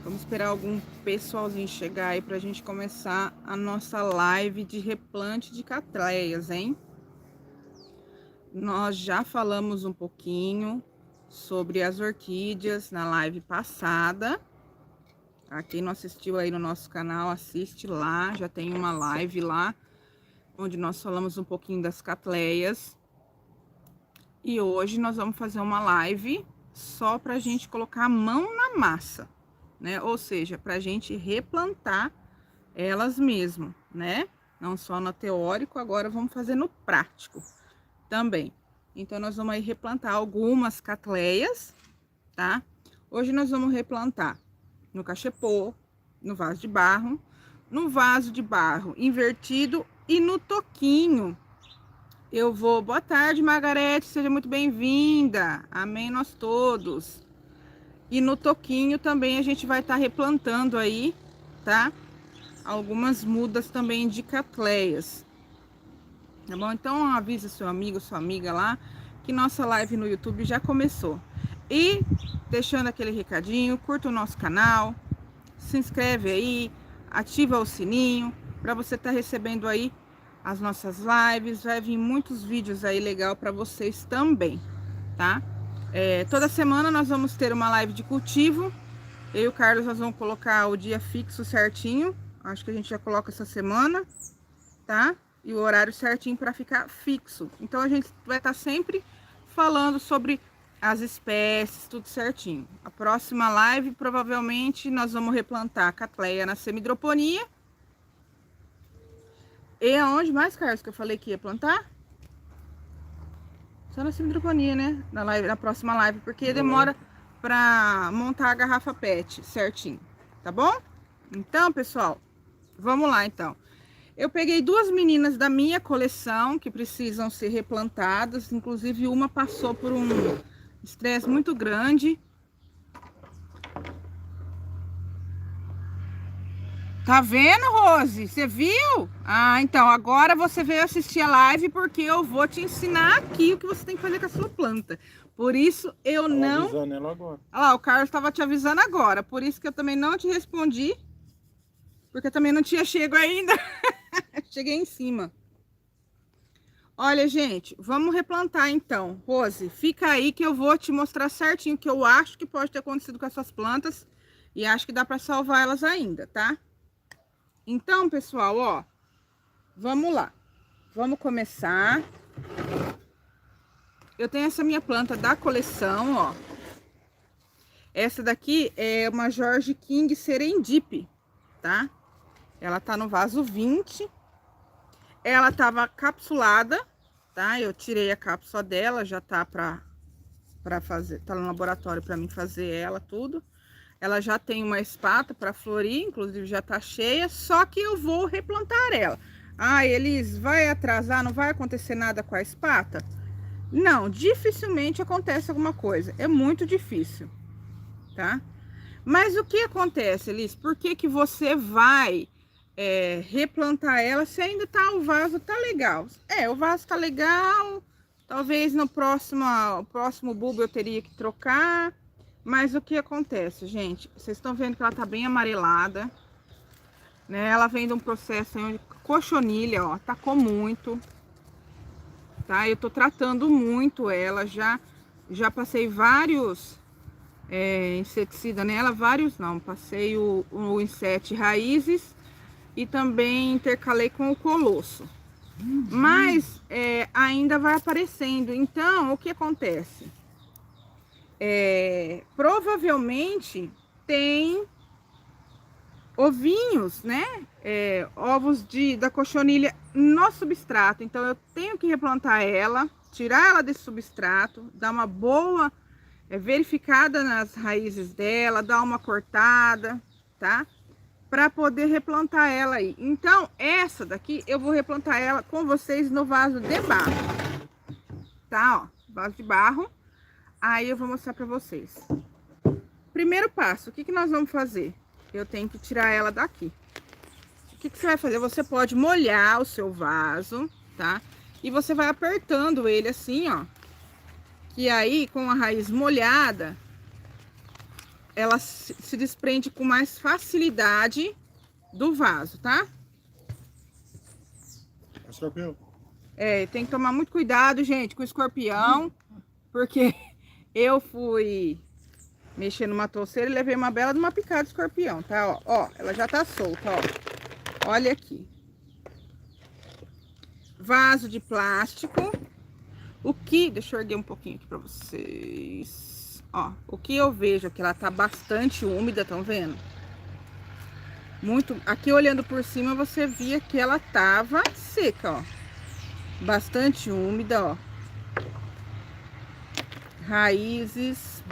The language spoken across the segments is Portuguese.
Vamos esperar algum pessoalzinho chegar aí pra gente começar a nossa live de replante de catleias, hein? Nós já falamos um pouquinho sobre as orquídeas na live passada. Quem não assistiu aí no nosso canal, assiste lá. Já tem uma live lá, onde nós falamos um pouquinho das catleias. E hoje nós vamos fazer uma live só pra gente colocar a mão na massa, né? Ou seja, pra gente replantar elas mesmo, né? Não só no teórico, agora vamos fazer no prático também. Então, nós vamos aí replantar algumas catleias, tá? Hoje nós vamos replantar no cachepô, no vaso de barro, no vaso de barro invertido e no toquinho. Boa tarde, Margarete, seja muito bem-vinda. Amém, nós todos. E no toquinho também a gente vai estar replantando aí, tá? Algumas mudas também de catleias. Tá bom? Então avisa seu amigo, sua amiga lá, que nossa live no YouTube já começou. E deixando aquele recadinho, curta o nosso canal, se inscreve aí, ativa o sininho, para você estar recebendo aí as nossas lives. Vai vir muitos vídeos aí legal para vocês também, tá? Toda semana nós vamos ter uma live de cultivo. Eu e o Carlos nós vamos colocar o dia fixo certinho. Acho que a gente já coloca essa semana, tá? E o horário certinho para ficar fixo. Então a gente vai estar sempre falando sobre as espécies, tudo certinho. A próxima live provavelmente nós vamos replantar a catleia na semidroponia. E aonde mais, Carlos, que eu falei que ia plantar? Só na semidroponia, né? Na próxima live, porque demora para montar a garrafa PET certinho, tá bom? Então, pessoal, vamos lá então. Eu peguei duas meninas da minha coleção que precisam ser replantadas, inclusive uma passou por um estresse muito grande. Tá vendo, Rose? Você viu? Então, agora você veio assistir a live porque eu vou te ensinar aqui o que você tem que fazer com a sua planta. Por isso, eu não... avisando ela agora. Olha lá, o Carlos estava te avisando agora. Por isso que eu também não te respondi. Porque eu também não tinha chego ainda. Cheguei em cima. Olha, gente, vamos replantar então. Rose, fica aí que eu vou te mostrar certinho o que eu acho que pode ter acontecido com as suas plantas. E acho que dá para salvar elas ainda, tá? Então, pessoal, ó, vamos lá. Vamos começar. Eu tenho essa minha planta da coleção, ó. Essa daqui é uma George King Serendip, tá? Ela tá no vaso 20. Ela tava capsulada, tá? Eu tirei a cápsula dela, já tá pra fazer, tá no laboratório pra mim fazer ela, tudo. Ela já tem uma espata para florir, inclusive já tá cheia, só que eu vou replantar ela. Eles vai atrasar, não vai acontecer nada com a espata? Não, dificilmente acontece alguma coisa, é muito difícil, tá? Mas o que acontece, Elis? Por que que você vai replantar ela se ainda tá, o vaso tá legal? O vaso tá legal, talvez no próximo bulbo eu teria que trocar. Mas o que acontece, gente? Vocês estão vendo que ela tá bem amarelada, né? Ela vem de um processo onde cochonilha, ó, tacou muito, tá? Eu tô tratando muito ela, já passei vários inseticida nela, passei o Inset Raízes e também intercalei com o Colosso. Mas ainda vai aparecendo, então o que acontece? Provavelmente tem ovinhos, né? Ovos da cochonilha no substrato. Então eu tenho que replantar ela, tirar ela desse substrato, dar uma boa verificada nas raízes dela, dar uma cortada, tá? Para poder replantar ela aí. Então essa daqui eu vou replantar ela com vocês no vaso de barro, tá? Ó, vaso de barro. Aí eu vou mostrar pra vocês. Primeiro passo, o que que nós vamos fazer? Eu tenho que tirar ela daqui. O que que você vai fazer? Você pode molhar o seu vaso, tá? E você vai apertando ele assim, ó. Que aí, com a raiz molhada, ela se desprende com mais facilidade do vaso, tá? Escorpião. É, tem que tomar muito cuidado, gente, com o escorpião, porque eu fui mexer numa touceira e levei uma bela de uma picada de escorpião, tá? Ó, ó, ela já tá solta, ó. Olha aqui. Vaso de plástico. O que... Deixa eu erguer um pouquinho aqui pra vocês. Ó, o que eu vejo é que ela tá bastante úmida, estão vendo? Muito... Aqui olhando por cima você via que ela tava seca, ó. Bastante úmida, ó. Raízes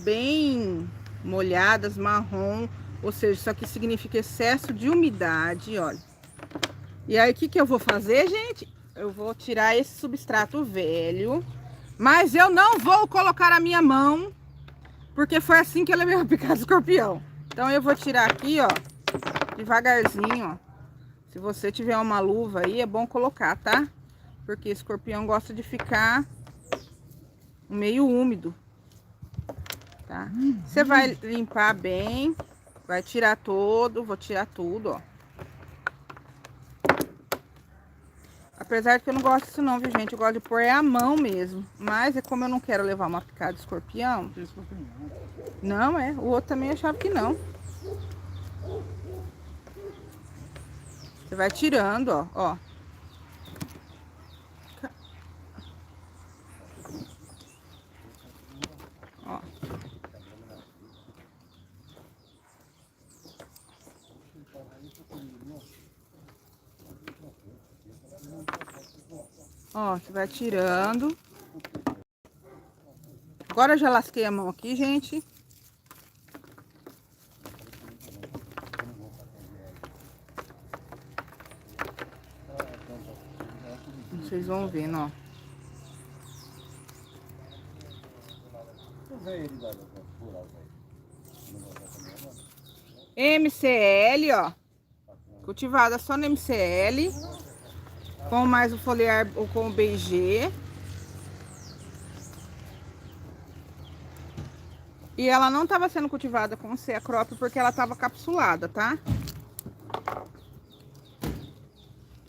bem molhadas, marrom. Ou seja, isso aqui significa excesso de umidade, olha. E aí, o que que eu vou fazer, gente? Eu vou tirar esse substrato velho. Mas eu não vou colocar a minha mão, porque foi assim que eu levei uma picada de escorpião. Então, eu vou tirar aqui, ó, devagarzinho, ó. Se você tiver uma luva aí, é bom colocar, tá? Porque escorpião gosta de ficar meio úmido, tá? Você vai limpar bem, vai tirar todo, vou tirar tudo, ó. Apesar de que eu não gosto disso não, viu, gente? Eu gosto de pôr a mão mesmo. Mas é como eu não quero levar uma picada de escorpião. Não, é. O outro também achava que não. Você vai tirando, ó, ó. Ó. Ó, você vai tirando. Agora eu já lasquei a mão aqui, gente. Vocês vão vendo, ó. MCL, ó. Cultivada só no MCL. Com mais o foliar ou com o BG. E ela não estava sendo cultivada com o Ceacrop porque ela estava capsulada, tá?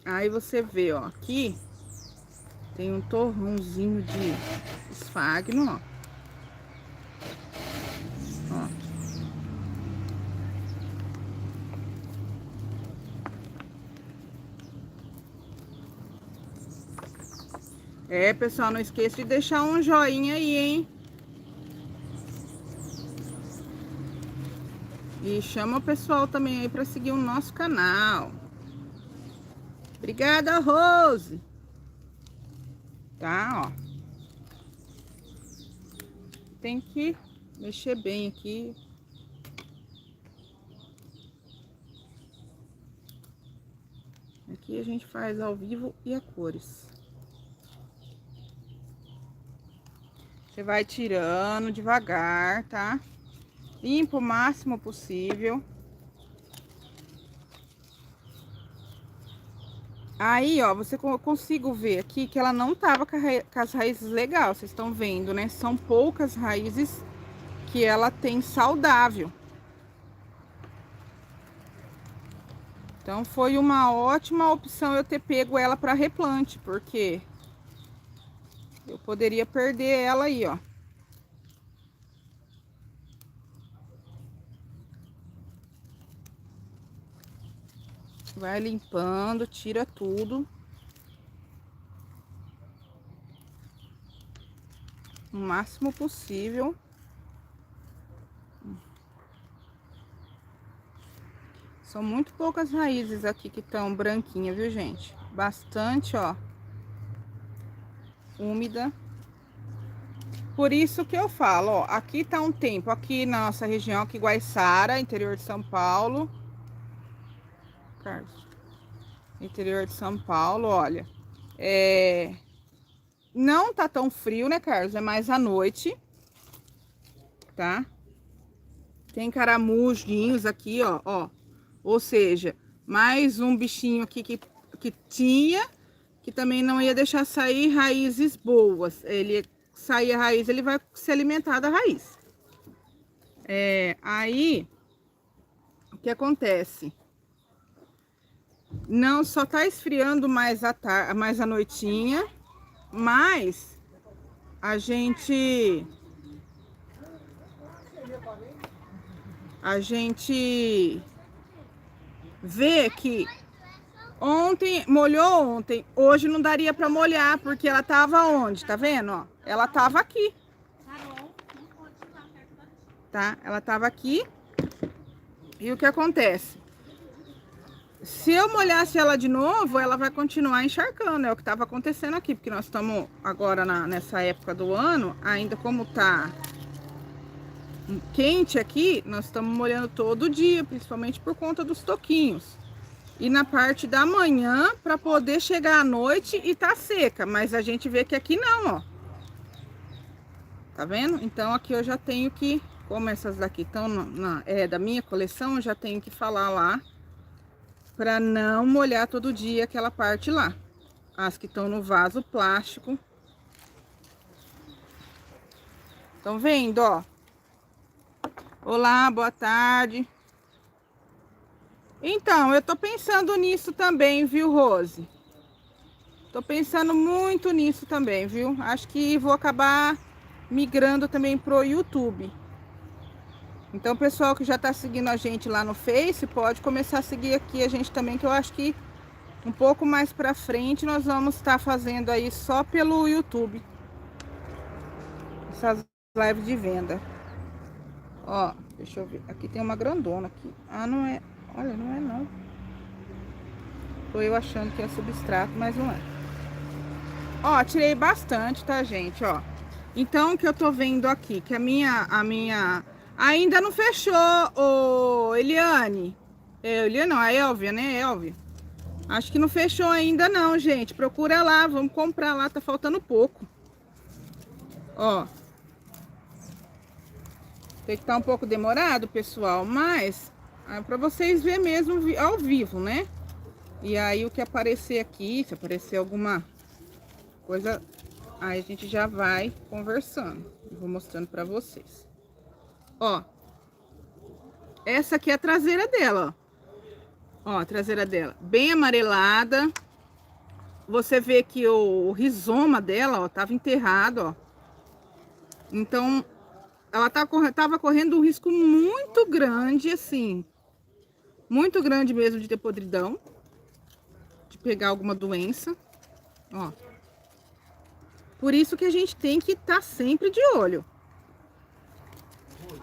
Aí você vê, ó, aqui tem um torrãozinho de esfagno, ó. Ó. É, pessoal, não esqueça de deixar um joinha aí, hein? E chama o pessoal também aí para seguir o nosso canal. Obrigada, Rose. Tá, ó. Tem que mexer bem aqui. Aqui a gente faz ao vivo e a cores. Você vai tirando devagar, tá? Limpa o máximo possível. Aí, ó, você consigo ver aqui que ela não tava com as raízes legais, vocês estão vendo, né? São poucas raízes que ela tem saudável. Então, foi uma ótima opção eu ter pego ela para replante, porque eu poderia perder ela aí, ó. Vai limpando, tira tudo. O máximo possível. São muito poucas raízes aqui que estão branquinhas, viu, gente? Bastante, ó. Úmida. Por isso que eu falo, ó. Aqui tá um tempo, aqui na nossa região, aqui Guaiçara, interior de São Paulo. Carlos. Interior de São Paulo, olha. Não tá tão frio, né, Carlos? É mais à noite. Tá? Tem caramujinhos aqui, ó, ó. Ou seja, mais um bichinho aqui que tinha, que também não ia deixar sair raízes boas. Ele sair a raiz, ele vai se alimentar da raiz. Aí, o que acontece? Não, só tá esfriando mais mais à noitinha, mas a gente vê que molhou ontem, hoje não daria para molhar, porque ela tava onde? Tá vendo, ó? Ela tava aqui. Tá? Ela tava aqui. E o que acontece? Se eu molhasse ela de novo, ela vai continuar encharcando. É o que tava acontecendo aqui, porque nós estamos agora nessa época do ano, ainda como tá quente aqui, nós estamos molhando todo dia, principalmente por conta dos toquinhos. E na parte da manhã, para poder chegar à noite e tá seca. Mas a gente vê que aqui não, ó. Tá vendo? Então aqui eu já tenho que, como essas daqui estão da minha coleção, eu já tenho que falar lá para não molhar todo dia aquela parte lá. As que estão no vaso plástico. Estão vendo, ó? Olá, boa tarde. Então, eu tô pensando nisso também, viu, Rose? Tô pensando muito nisso também, viu? Acho que vou acabar migrando também pro YouTube. Então, o pessoal que já tá seguindo a gente lá no Face, pode começar a seguir aqui a gente também, que eu acho que um pouco mais pra frente nós vamos estar fazendo aí só pelo YouTube. Essas lives de venda. Ó, deixa eu ver. Aqui tem uma grandona aqui. Ah, não é... Olha, não é não. Tô eu achando que é substrato, mas não é. Ó, tirei bastante, tá, gente? Ó. Então, o que eu tô vendo aqui, que a minha... Ainda não fechou, ô Eliane. Eliane não, a Elvia, né? Elvia. Acho que não fechou ainda não, gente. Procura lá, vamos comprar lá, tá faltando pouco. Ó. Tem que estar um pouco demorado, pessoal, mas... para vocês verem mesmo ao vivo, né? E aí o que aparecer aqui, se aparecer alguma coisa, aí a gente já vai conversando. Eu vou mostrando para vocês. Ó, essa aqui é a traseira dela, ó. Ó, a traseira dela, bem amarelada. Você vê que o rizoma dela, ó, tava enterrado, ó. Então, ela tava correndo um risco muito grande, assim. Muito grande mesmo de ter podridão, de pegar alguma doença, ó. Por isso que a gente tem que estar sempre de olho.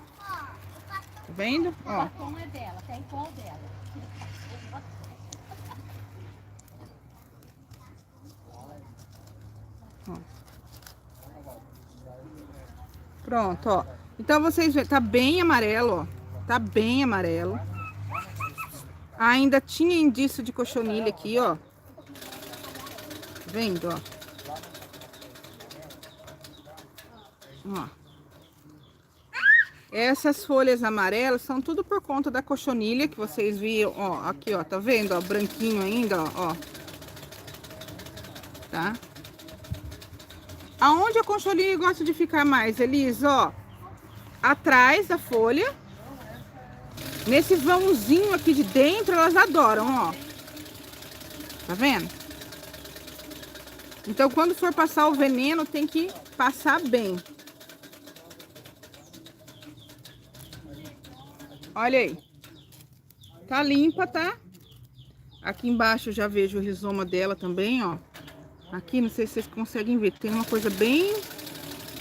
Tá vendo? Ó. Como é dela, tem qual dela? Ó. Pronto, ó. Então vocês veem, tá bem amarelo, ó. Tá bem amarelo. Ainda tinha indício de cochonilha aqui, ó. Vendo, ó. Ó. Essas folhas amarelas são tudo por conta da cochonilha que vocês viram, ó. Aqui, ó, tá vendo, ó, branquinho ainda, ó. Tá? Aonde a cochonilha gosta de ficar mais, Elisa, ó? Atrás da folha. Nesse vãozinho aqui de dentro, elas adoram, ó. Tá vendo? Então, quando for passar o veneno, tem que passar bem. Olha aí. Tá limpa, tá? Aqui embaixo eu já vejo o rizoma dela também, ó. Aqui, não sei se vocês conseguem ver, tem uma coisa bem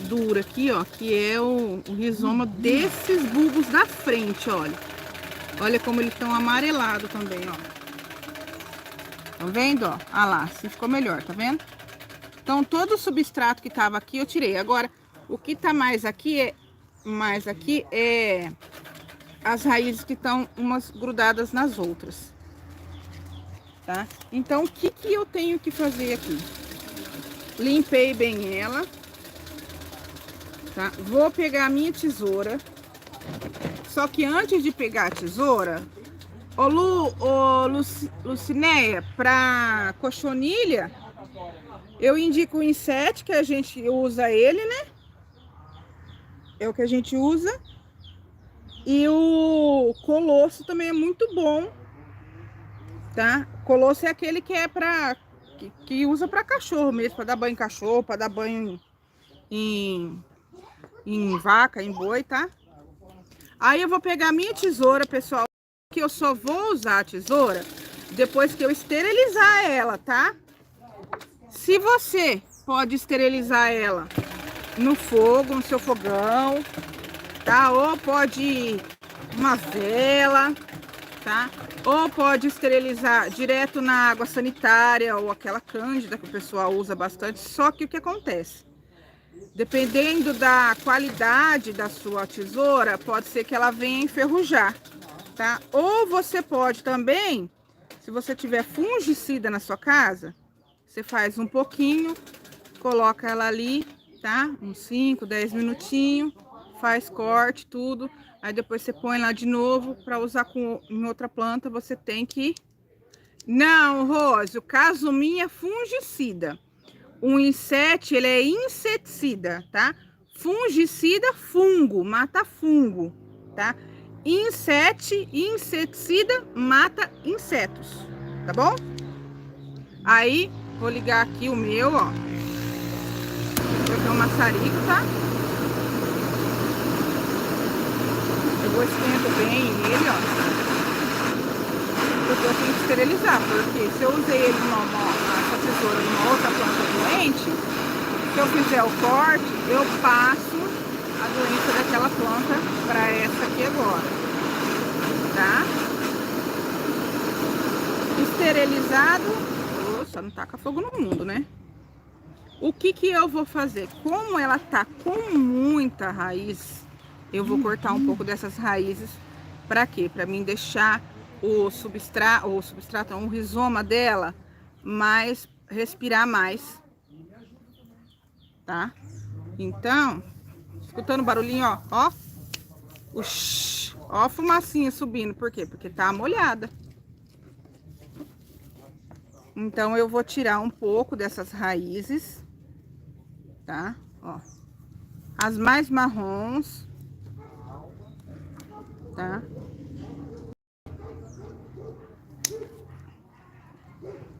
dura aqui, ó. Que é o rizoma desses bulbos da frente, olha. Olha como eles estão amarelados também, ó. Tá vendo, ó? Ah lá, assim ficou melhor, tá vendo? Então, todo o substrato que tava aqui eu tirei. Agora, o que tá mais aqui é as raízes que estão umas grudadas nas outras. Tá? Então, o que eu tenho que fazer aqui? Limpei bem ela. Tá? Vou pegar a minha tesoura. Só que antes de pegar a tesoura, Lucinéia, pra cochonilha, eu indico o inset, que a gente usa ele, né? É o que a gente usa. E o colosso também é muito bom, tá? Colosso é aquele que é para que usa para cachorro mesmo, para dar banho em cachorro, para dar banho em vaca, em boi, tá? Aí eu vou pegar a minha tesoura, pessoal, que eu só vou usar a tesoura depois que eu esterilizar ela, tá? Se você pode esterilizar ela no fogo, no seu fogão, tá? Ou pode uma vela, tá? Ou pode esterilizar direto na água sanitária ou aquela cândida que o pessoal usa bastante. Só que o que acontece? Dependendo da qualidade da sua tesoura, pode ser que ela venha enferrujar, tá? Ou você pode também, se você tiver fungicida na sua casa, você faz um pouquinho, coloca ela ali, tá? Uns 5, 10 minutinhos, faz corte, tudo. Aí depois você põe lá de novo para usar em outra planta, você tem que... Não, Rose, o caso minha é fungicida. O inset, ele é inseticida, tá? Fungicida, fungo, mata fungo, tá? Inseticida, mata insetos, tá bom? Aí, vou ligar aqui o meu, ó. Eu tenho um maçarico, tá? Eu vou esquentar bem ele, ó. Porque eu tenho que esterilizar, porque se eu usei ele essa tesoura numa outra planta doente, se eu fizer o corte, eu passo a doença daquela planta para essa aqui agora, tá? Esterilizado, só não taca fogo no mundo, né? O que que eu vou fazer? Como ela tá com muita raiz, eu vou cortar um pouco dessas raízes. Para quê? Para mim deixar o substrato, o rizoma dela respirar mais, tá? Então, escutando o barulhinho, ó, ó a fumacinha subindo, por quê? Porque tá molhada. Então, eu vou tirar um pouco dessas raízes, tá? Ó, as mais marrons, tá?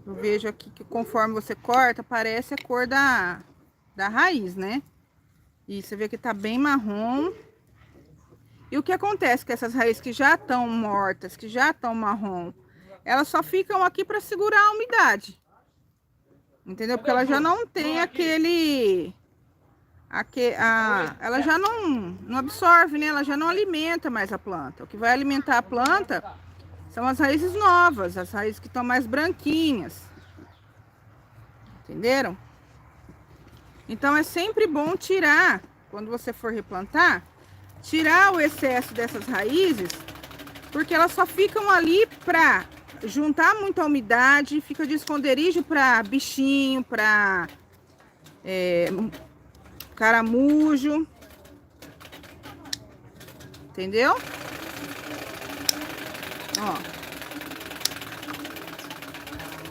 Eu vejo aqui que conforme você corta, parece a cor da raiz, né? E você vê que tá bem marrom. E o que acontece com essas raízes que já estão mortas, que já estão marrom, elas só ficam aqui para segurar a umidade. Entendeu? Porque ela já não tem ela já não absorve, né? Ela já não alimenta mais a planta. O que vai alimentar a planta são as raízes novas, as raízes que estão mais branquinhas. Entenderam? Então é sempre bom tirar, quando você for replantar, tirar o excesso dessas raízes, porque elas só ficam ali para juntar muita umidade, fica de esconderijo para bichinho, para caramujo. Entendeu? Ó.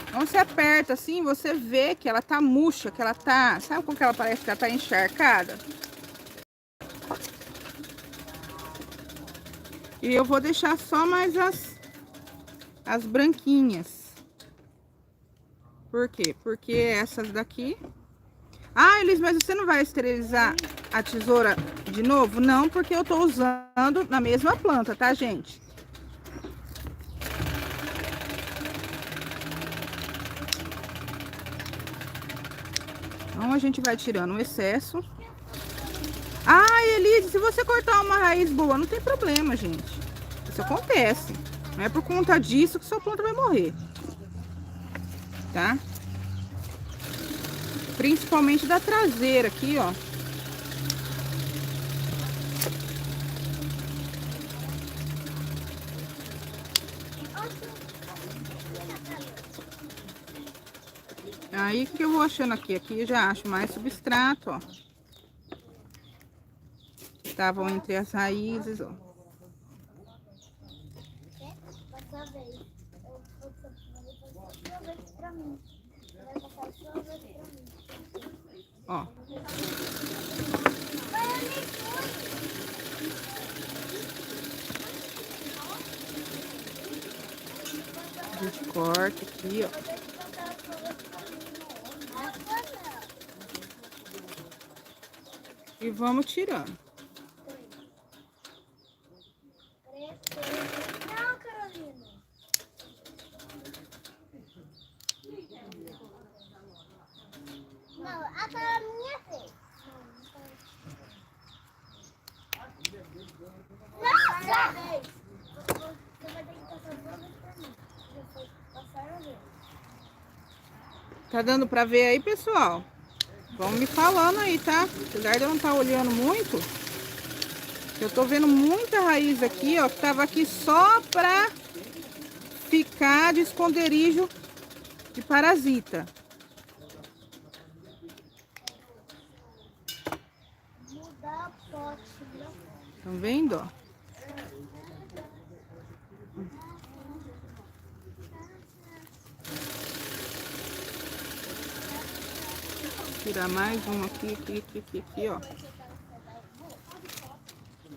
Então você aperta assim, você vê que ela tá murcha, que ela tá... Sabe como que ela parece que ela tá encharcada? E eu vou deixar só mais as branquinhas. Por quê? Porque essas daqui... Ah, Elis, mas você não vai esterilizar a tesoura de novo? Não, porque eu tô usando na mesma planta, tá, gente? Então, a gente vai tirando o excesso. Ah, Elise, se você cortar uma raiz boa, não tem problema, gente. Isso acontece. Não é por conta disso que sua planta vai morrer. Tá? Principalmente da traseira aqui, ó. Aí, o que eu vou achando aqui? Aqui eu já acho mais substrato, ó. Estavam entre as raízes, ó. Ó. gente corta aqui, ó. E vamos tirando. Não, Carolina. Não, aquela minha vez. Nossa! Você vai ter que passar duas vezes pra mim. Depois passaram a vez. Tá dando pra ver aí, pessoal? Vão me falando aí, tá? Apesar de eu não estar olhando muito, eu tô vendo muita raiz aqui, ó, que tava aqui só pra ficar de esconderijo de parasita. Mudar o pote. Estão vendo, ó? Tirar mais um aqui, ó.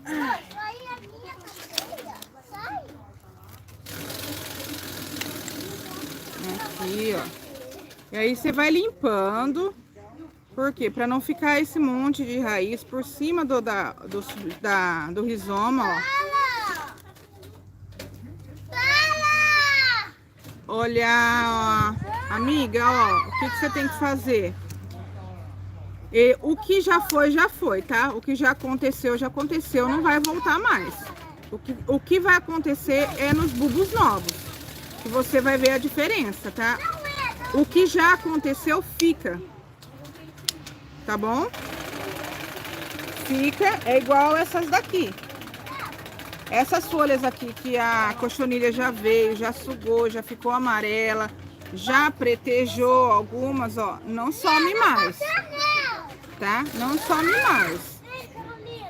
Sai a minha cadeira. Sai. Aqui, ó. E aí você vai limpando. Por quê? Pra não ficar esse monte de raiz por cima do rizoma, ó. Olha, ó, amiga, ó, o que você tem que fazer? E o que já foi, tá? O que já aconteceu, não vai voltar mais. O que vai acontecer é nos bulbos novos, que você vai ver a diferença, tá? O que já aconteceu fica, tá bom? Fica, é igual essas daqui. Essas folhas aqui que a cochonilha já veio, já sugou, já ficou amarela, já pretejou algumas, ó, não some mais, tá? Não some mais.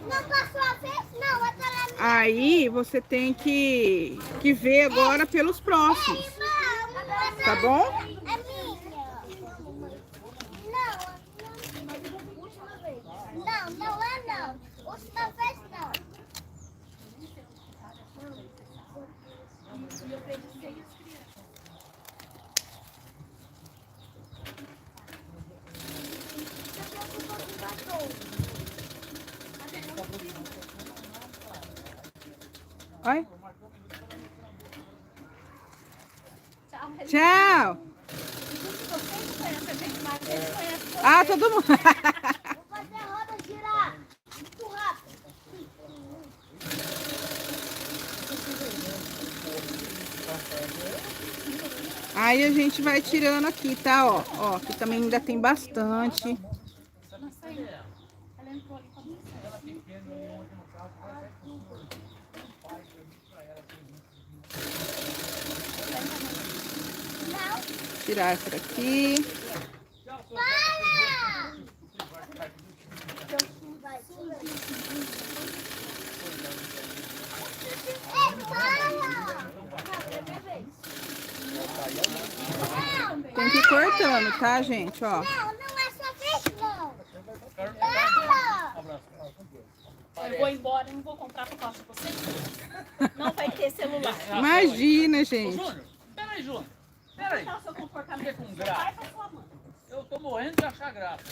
Não passou a vez? Não, Aí você tem que ver agora pelos próximos, tá bom? É minha. Não, não é não. Última vez não. Oi? Tchau! Ah, todo mundo! Vou fazer a roda girar. Muito rápido. Aí a gente vai tirando aqui, tá? Ó, ó, aqui também ainda tem bastante. Tirar essa daqui. Tem que ir cortando, tá, gente? Ó. Não, não é sua vez, não. Eu vou embora, não vou comprar por causa de você. Não vai ter celular. Imagina, Ô, gente. Júnior, peraí, Júnior. Peraí. Não, seu comportamento. Fica com Seu graça. pai pra sua mãe. Eu tô morrendo de achar graça.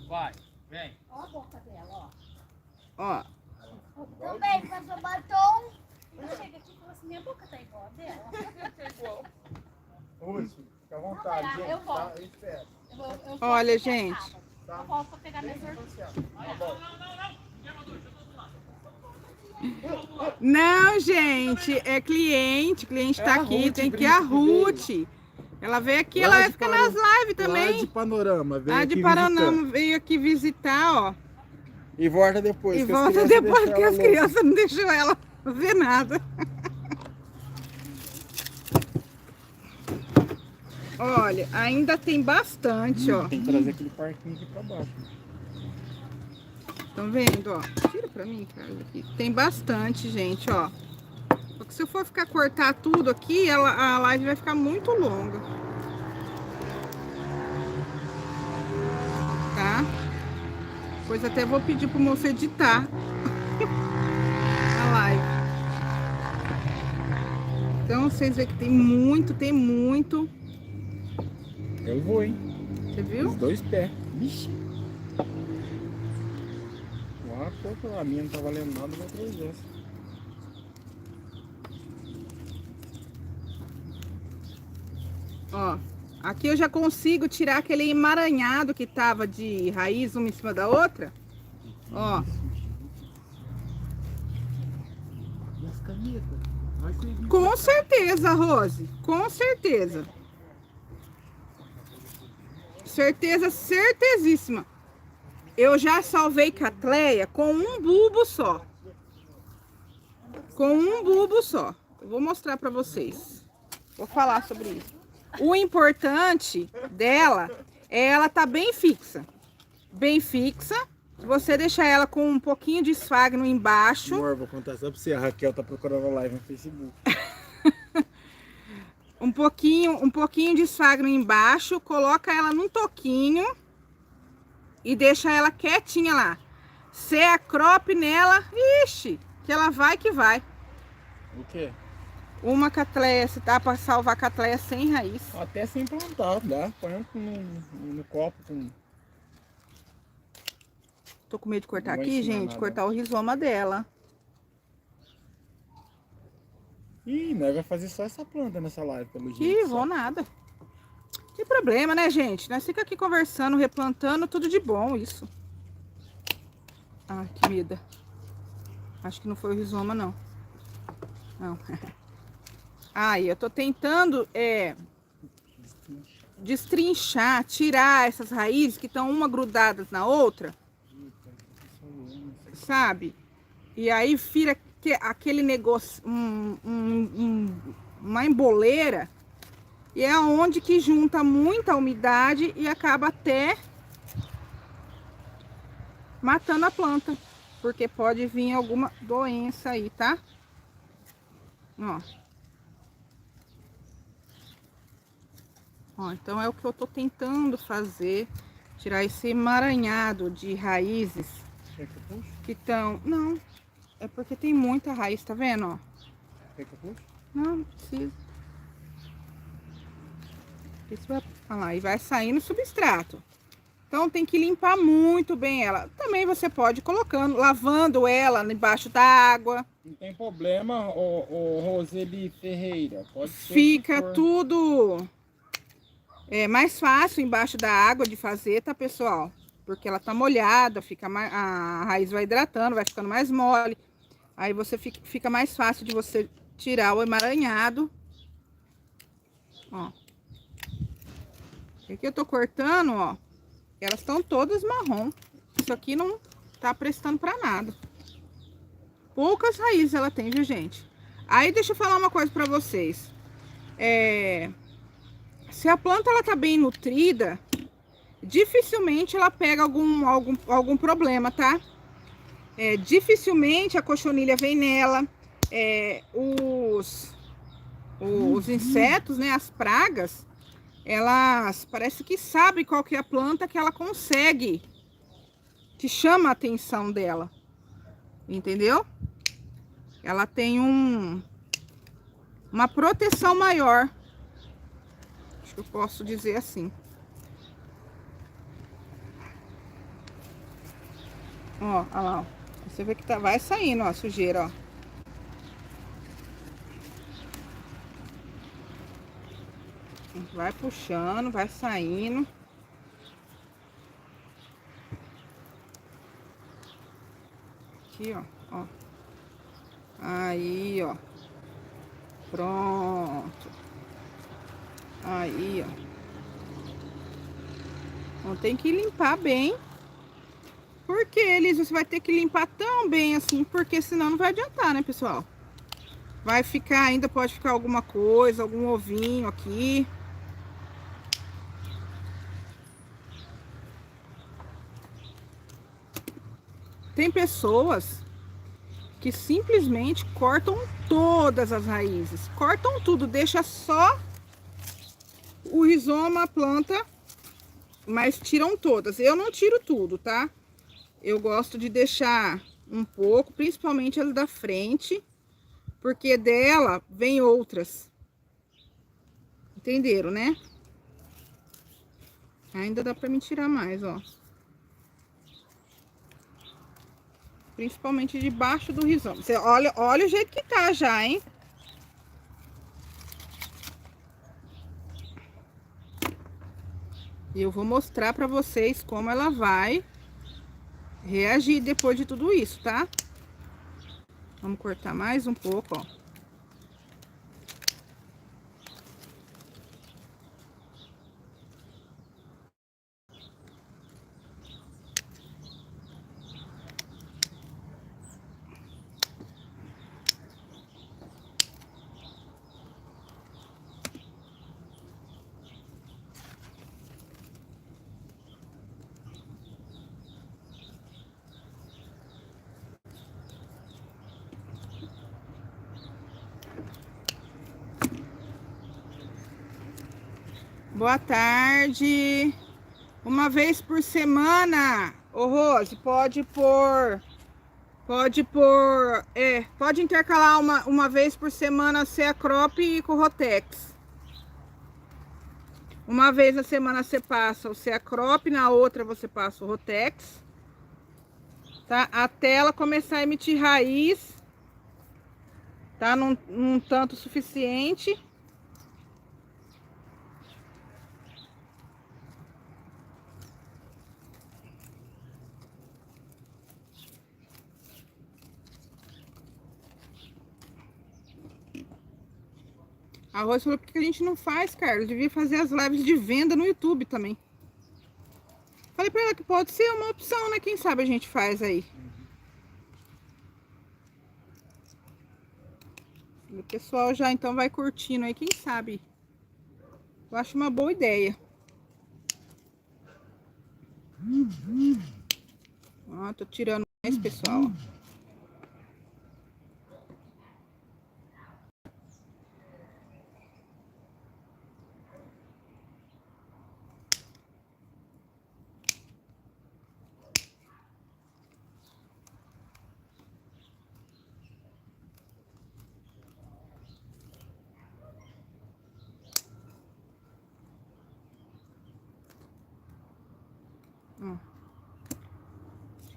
Vai, vem. Ó a boca dela, ó. Ó. Também passou batom. Ela chega aqui e fala assim, minha boca tá igual a dela. Russo, fica à vontade, Não, gente. eu volto. Tá? Eu espero. Eu Olha, vou gente. Eu volto pra pegar minha sorvete. Não, gente, é cliente. Cliente tá É a aqui, Ruth tem que ir Brito a que Ruth. Ela veio aqui, ela Lá vai de ficar Pano- nas lives Lá de também. Panorama, veio A de aqui Paraná visitando. veio aqui visitar, ó. E volta depois. E que as volta crianças depois deixam que ela as louca. crianças não deixam ela ver nada. Olha, ainda tem bastante, ó. Tem que trazer aquele parquinho aqui pra baixo. Estão vendo, ó? Tira pra mim, Carlos, aqui. Tem bastante, gente, ó. Porque se eu for ficar cortar tudo aqui, a live vai ficar muito longa. Tá? Depois até vou pedir pro moço editar a live. Então, vocês veem que tem muito, tem muito. Eu vou, hein? Você viu? Os 2 pés. Vixe. Pô, a minha não tá valendo nada, vai trazer essa. Ó, aqui eu já consigo tirar aquele emaranhado que tava de raiz uma em cima da outra. Ó. E as canetas? Vai com Com certeza, Rose. Com certeza. Certeza, certezíssima. Eu já salvei catleia com um bulbo só. Com um bulbo só. Eu vou mostrar pra vocês. Vou falar sobre isso. O importante dela é ela tá bem fixa. Bem fixa. Você deixar ela com um pouquinho de esfagno embaixo. Amor, vou contar só pra você. A Raquel tá procurando a live no Facebook. um pouquinho de esfagno embaixo. Coloca ela num toquinho. E deixa ela quietinha lá. Se a crop nela, ixi, que ela vai que vai. O quê? Uma catleia, se dá pra salvar a catleia sem raiz. Até sem plantar, dá. Põe no copo com... Tô com medo de cortar Não vai aqui, ensinar gente, nada. cortar o rizoma dela. Ih, nós vai fazer só essa planta nessa live, pelo jeito. Que só. vou nada. Que problema, né, gente? Nós fica aqui conversando, replantando, tudo de bom, isso. Ai, que medo. Acho que não foi o rizoma, não. Não. Aí, eu tô tentando, destrinchar, tirar essas raízes que estão uma grudadas na outra. Sabe? E aí vira aquele negócio, uma emboleira. E é onde que junta muita umidade e acaba até matando a planta. Porque pode vir alguma doença aí, tá? Ó. Ó, então é o que eu tô tentando fazer. Tirar esse emaranhado de raízes Quer que eu puxe? que estão... Não, é porque tem muita raiz, tá vendo, ó? Quer que eu puxe? Não, não precisa. Isso vai, olha lá, e vai saindo substrato. Então tem que limpar muito bem ela. Também você pode ir colocando, lavando ela embaixo da água. Não tem problema, o Roseli Ferreira. Pode ser Fica que for. tudo mais fácil embaixo da água de fazer, tá, pessoal? Porque ela tá molhada, fica mais, a raiz vai hidratando, vai ficando mais mole. Aí você fica mais fácil de você tirar o emaranhado. Ó. Aqui eu tô cortando, ó. Elas estão todas marrom. Isso aqui não tá prestando pra nada. Poucas raízes ela tem, viu, gente? Aí deixa eu falar uma coisa pra vocês. Se a planta ela tá bem nutrida, dificilmente ela pega algum problema, tá? Dificilmente a cochonilha vem nela. Os insetos, né, as pragas, elas parece que sabem qual que é a planta que ela consegue, que chama a atenção dela, entendeu? Ela tem uma proteção maior, acho que eu posso dizer assim. Ó, olha lá, ó. Você vê que vai saindo, ó, a sujeira, ó. Vai puxando, vai saindo. Aqui, ó. Aí, ó. Pronto. Aí, ó. Então tem que limpar bem. Porque você vai ter que limpar tão bem assim, porque senão não vai adiantar, né, pessoal? Vai ficar, ainda pode ficar alguma coisa, algum ovinho aqui. Tem pessoas que simplesmente cortam todas as raízes. Cortam tudo, deixa só o rizoma, a planta, mas tiram todas. Eu não tiro tudo, tá? Eu gosto de deixar um pouco, principalmente as da frente, porque dela vem outras. Entenderam, né? Ainda dá pra me tirar mais, ó. Principalmente debaixo do rizoma. Você olha o jeito que tá já, hein? E eu vou mostrar pra vocês como ela vai reagir depois de tudo isso, tá? Vamos cortar mais um pouco, ó. Boa tarde. Uma vez por semana, ô Rose, pode intercalar uma vez por semana Sea Crop e com o Rotex. Uma vez na semana você passa o Sea Crop, na outra você passa o Rotex, tá? Até ela começar a emitir raiz, tá? Num tanto suficiente. A Rose falou, por que a gente não faz, Carlos? Devia fazer as lives de venda no YouTube também. Falei pra ela que pode ser uma opção, né? Quem sabe a gente faz aí. O pessoal já então vai curtindo aí, quem sabe? Eu acho uma boa ideia. Ó, tô tirando mais, pessoal. Ó.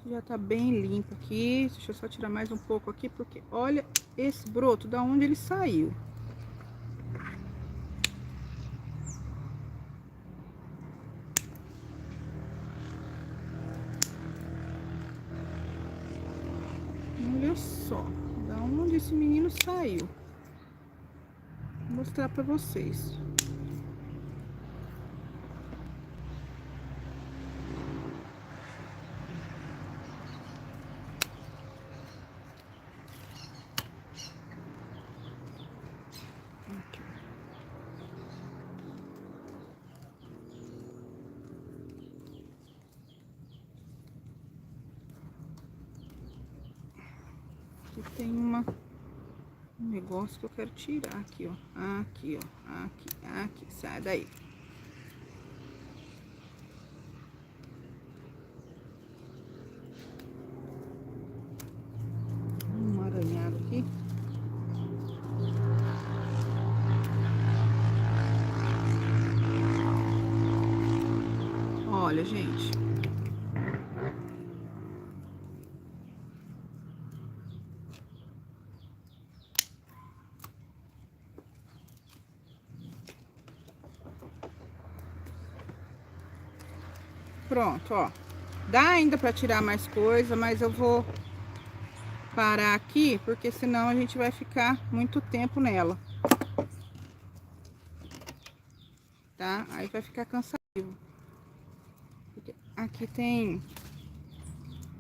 Já tá bem limpo aqui. Deixa eu só tirar mais um pouco aqui, porque olha esse broto, da onde ele saiu. Olha só, da onde esse menino saiu. Vou mostrar pra vocês. Aqui tem um negócio que eu quero tirar aqui, ó. Aqui, ó. Aqui. Sai daí. Um aranhado aqui. Olha, gente. Pronto, ó. Dá ainda pra tirar mais coisa, mas eu vou parar aqui, porque senão a gente vai ficar muito tempo nela. Tá? Aí vai ficar cansativo. Porque aqui tem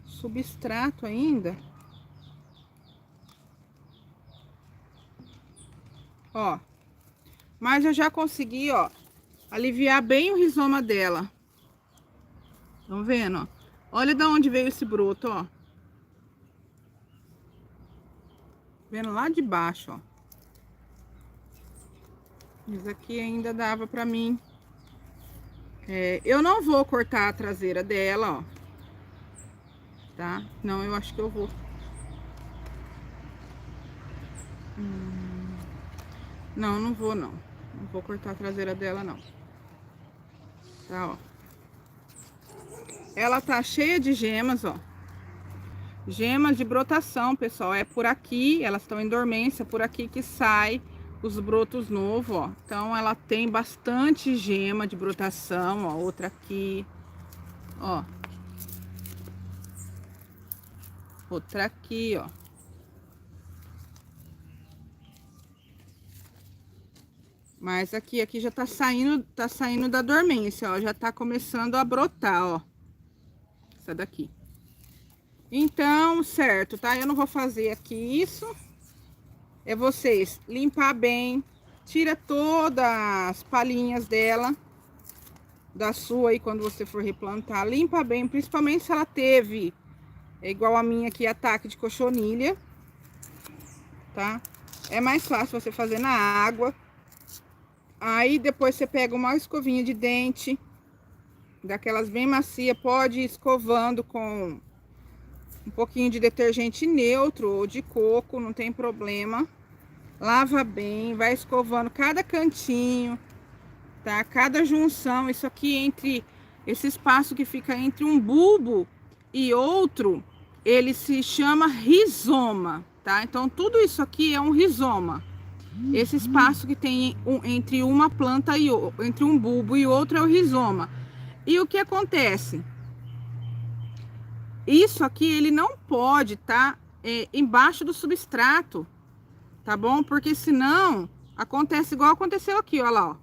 substrato ainda. Ó. Mas eu já consegui, ó, aliviar bem o rizoma dela. Estão vendo, ó? Olha de onde veio esse broto, ó. Vendo lá de baixo, ó. Isso aqui ainda dava pra mim. Eu não vou cortar a traseira dela, ó. Tá? Não, eu acho que eu vou Não, não vou não. Não vou cortar a traseira dela não. Tá, ó. Ela tá cheia de gemas, ó. Gemas de brotação, pessoal. É por aqui, elas estão em dormência, por aqui que sai os brotos novos, ó. Então ela tem bastante gema de brotação, ó. Outra aqui, ó. Outra aqui, ó. Mas aqui já tá saindo da dormência, ó. Já tá começando a brotar, ó. Essa daqui. Então, certo, tá? Eu não vou fazer aqui isso. É vocês limpar bem. Tira todas as palhinhas dela. Da sua aí, quando você for replantar. Limpa bem, principalmente se ela teve, igual a minha aqui, ataque de cochonilha. Tá? É mais fácil você fazer na água. Aí depois você pega uma escovinha de dente, daquelas bem macia, pode ir escovando com um pouquinho de detergente neutro ou de coco, não tem problema. Lava bem, vai escovando cada cantinho, tá? Cada junção, isso aqui entre esse espaço que fica entre um bulbo e outro, ele se chama rizoma, tá? Então tudo isso aqui é um rizoma. Esse espaço que tem entre uma planta e entre um bulbo e outro é o rizoma. E o que acontece? Isso aqui ele não pode estar embaixo do substrato, tá bom? Porque senão acontece igual aconteceu aqui, ó lá, ó.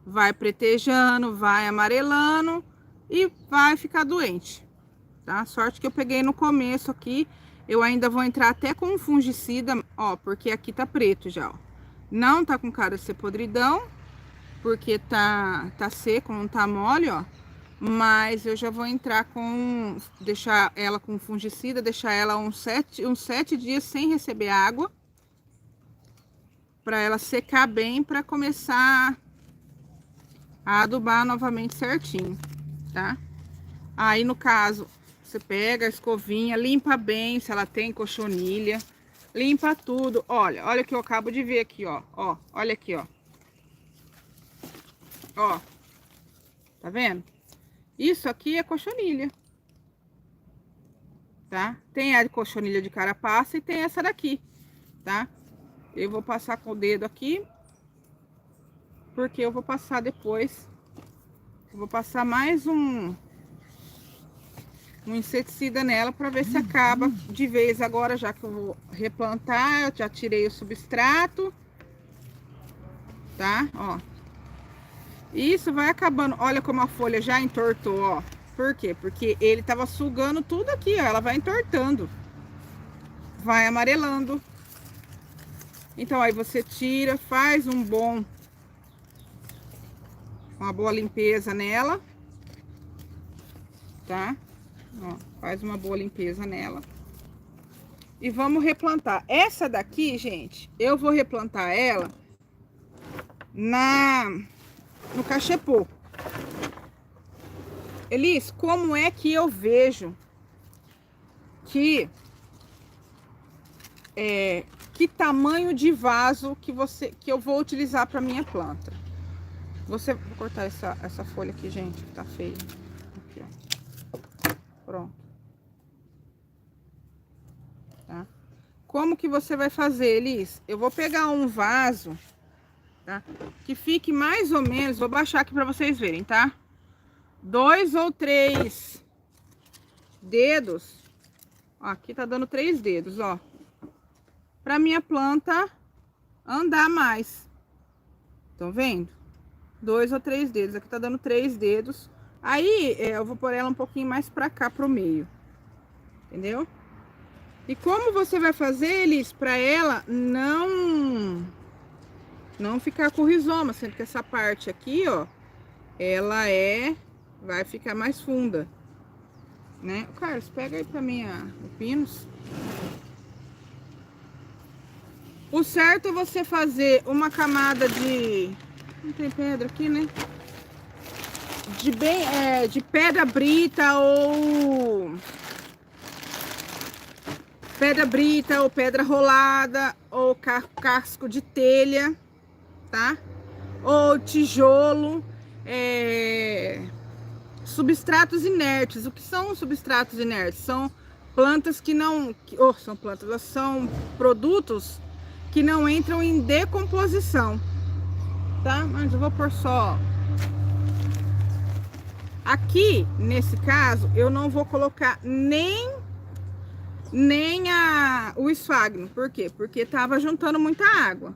Vai pretejando, vai amarelando e vai ficar doente, tá? Sorte que eu peguei no começo aqui. Eu ainda vou entrar até com um fungicida, ó, porque aqui tá preto já, ó. Não tá com cara de ser podridão, porque tá seco, não tá mole, ó. Mas eu já vou entrar com, deixar ela com fungicida, deixar ela uns 7 dias sem receber água. Pra ela secar bem, pra começar a adubar novamente certinho, tá? Aí, no caso, você pega a escovinha, limpa bem se ela tem cochonilha. Limpa tudo. Olha o que eu acabo de ver aqui, ó. Ó, olha aqui, ó. Ó. Tá vendo? Isso aqui é cochonilha. Tá? Tem a cochonilha de carapaça e tem essa daqui, tá? Eu vou passar com o dedo aqui. Porque eu vou passar depois. Eu vou passar mais um inseticida nela para ver se acaba de vez agora, já que eu vou replantar. Eu já tirei o substrato, tá? Ó, isso vai acabando. Olha como a folha já entortou, ó. Por quê? Porque ele tava sugando tudo aqui, ó. Ela vai entortando, vai amarelando. Então aí você tira, faz uma boa limpeza nela, tá? Ó, faz uma boa limpeza nela. E vamos replantar. Essa daqui, gente, eu vou replantar ela no cachepô. Elis, como é que eu vejo que tamanho de vaso que eu vou utilizar para minha planta? Vou cortar essa folha aqui, gente, que tá feia. Aqui, ó. Pronto. Tá? Como que você vai fazer, Elis? Eu vou pegar um vaso, tá? Que fique mais ou menos, vou baixar aqui para vocês verem, tá? 2 ou 3 dedos. Ó, aqui tá dando 3 dedos, ó. Pra minha planta andar mais. Estão vendo? 2 ou 3 dedos. Aqui tá dando 3 dedos. Aí, eu vou pôr ela um pouquinho mais pra cá, pro meio. Entendeu? E como você vai fazer, Elis, pra ela não ficar com rizoma, sendo que essa parte aqui, ó, ela vai ficar mais funda, né? Carlos, pega aí pra mim o pinus. O certo é você fazer uma camada de... Não tem pedra aqui, né? De pedra brita ou pedra brita ou pedra rolada ou casco de telha, tá? Ou tijolo, substratos inertes. O que são substratos inertes? São plantas que não... são plantas, são produtos que não entram em decomposição, tá? Mas eu vou pôr só... Aqui, nesse caso, eu não vou colocar nem o esfagno. Por quê? Porque tava juntando muita água.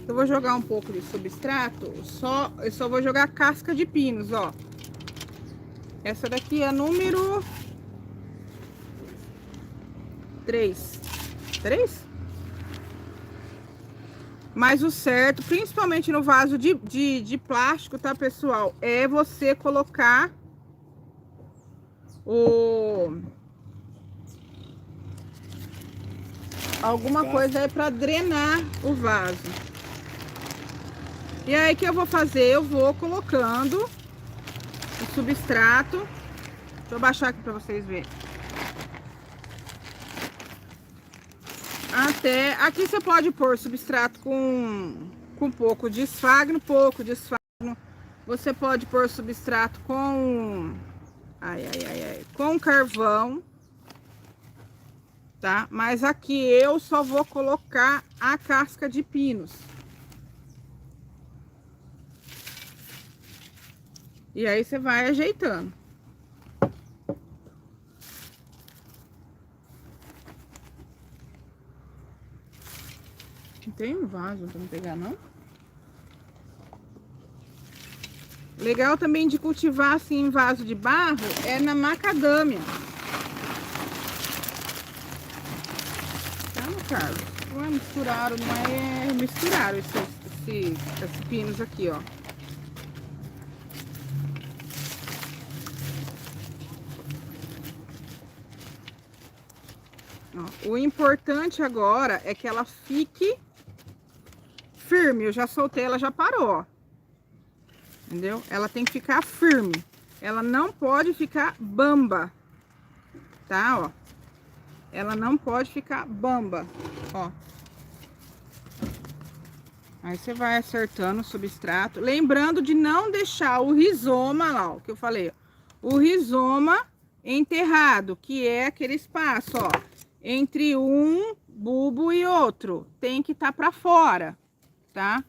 Eu vou jogar um pouco de substrato, eu só vou jogar casca de pinos, ó. Essa daqui é a número 3. 3? Mas o certo, principalmente no vaso de plástico, tá, pessoal? É você colocar alguma coisa aí pra drenar o vaso. E aí, o que eu vou fazer? Eu vou colocando o substrato. Deixa eu baixar aqui pra vocês verem. Até aqui você pode pôr substrato com pouco de esfagno, Você pode pôr substrato com com carvão, tá? Mas aqui eu só vou colocar a casca de pinos. E aí você vai ajeitando. Tem um vaso pra não pegar, não? Legal também de cultivar assim em vaso de barro é na macadâmia. Tá, meu Carlos? Não é misturaram, não é misturaram esses pinos aqui, ó. Ó, o importante agora é que ela fique firme. Eu já soltei, ela já parou, ó. Entendeu? Ela tem que ficar firme. Ela não pode ficar bamba. Tá, ó. Ela não pode ficar bamba, ó. Aí você vai acertando o substrato. Lembrando de não deixar o rizoma lá, ó, que eu falei. O rizoma enterrado, que é aquele espaço, ó, entre um bulbo e outro. Tem que estar pra fora, tá?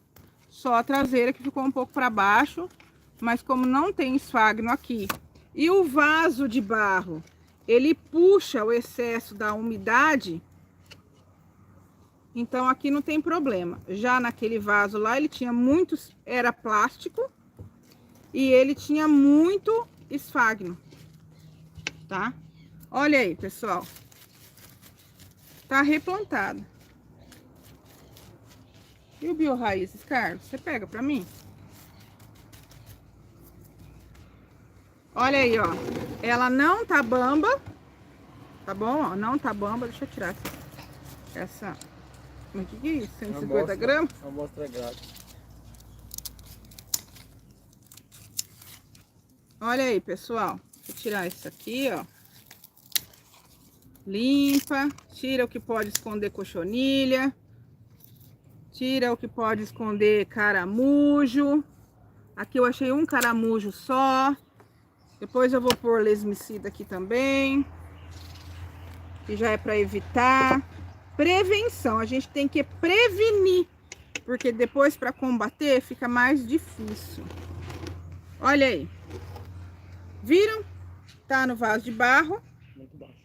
Só a traseira que ficou um pouco para baixo, mas como não tem esfagno aqui e o vaso de barro, ele puxa o excesso da umidade, então aqui não tem problema. Já naquele vaso lá, ele tinha muitos, era plástico e ele tinha muito esfagno, tá? Olha aí, pessoal. Tá replantado. E o biorraízes, Carlos? Você pega pra mim? Olha aí, ó. Ela não tá bamba. Tá bom? Ó, não tá bamba. Deixa eu tirar essa. O que é isso? 150 gramas? Uma amostra grátis. Olha aí, pessoal. Vou tirar isso aqui, ó. Limpa. Tira o que pode esconder cochonilha. Tira o que pode esconder caramujo. Aqui eu achei um caramujo só. Depois eu vou pôr lesmicida aqui também. Que já é para evitar. Prevenção. A gente tem que prevenir. Porque depois para combater fica mais difícil. Olha aí. Viram? Tá no vaso de barro. Muito baixo.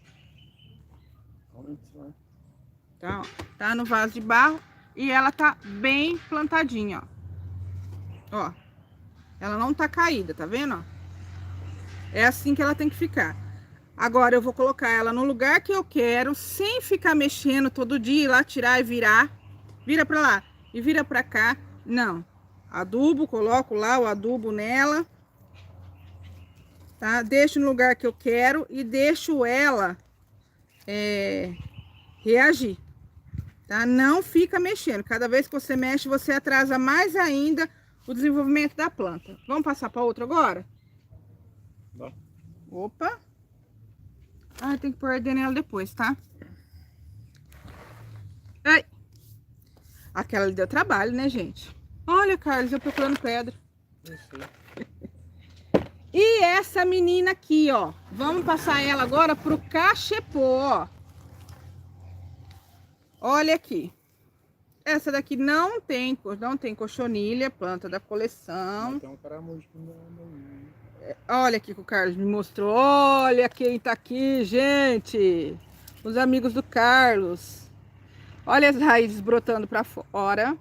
Tá, ó. Tá no vaso de barro. E ela tá bem plantadinha, ó. Ó. Ela não tá caída, tá vendo, ó? É assim que ela tem que ficar. Agora eu vou colocar ela no lugar que eu quero, sem ficar mexendo todo dia, ir lá tirar e virar. Vira pra lá e vira pra cá. Não. Adubo, coloco lá o adubo nela. Tá? Deixo no lugar que eu quero e deixo ela reagir. Tá? Não fica mexendo. Cada vez que você mexe, você atrasa mais ainda o desenvolvimento da planta. Vamos passar para outro agora? Vai. Opa! Ah, tem que pôr arder nela depois, tá? Ai! Aquela ali deu trabalho, né, gente? Olha, Carlos, eu procurando pedra. Eu sei. E essa menina aqui, ó. Vamos passar ela agora pro cachepô, ó. Olha aqui. Essa daqui não tem cochonilha, planta da coleção. Tem um caramujo que não anda. Olha aqui que o Carlos me mostrou. Olha quem tá aqui, gente. Os amigos do Carlos. Olha as raízes brotando pra fora.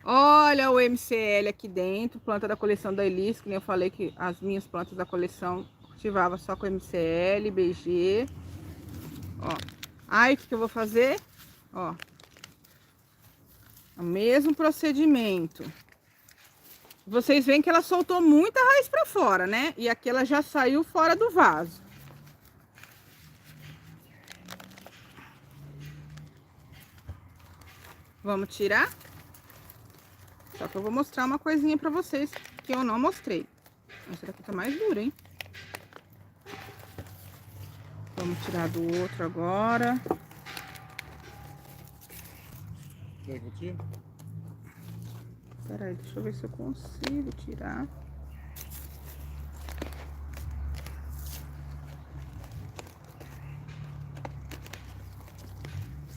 Olha o MCL aqui dentro. Planta da coleção da Elis, que nem eu falei que as minhas plantas da coleção cultivava só com MCL, BG. Ó. Aí o que eu vou fazer? Ó. O mesmo procedimento. Vocês veem que ela soltou muita raiz pra fora, né? E aqui ela já saiu fora do vaso. Vamos tirar? Só que eu vou mostrar uma coisinha pra vocês que eu não mostrei. Essa daqui tá mais dura, hein? Vamos tirar do outro agora. Quer que eu tire? Peraí, deixa eu ver se eu consigo tirar.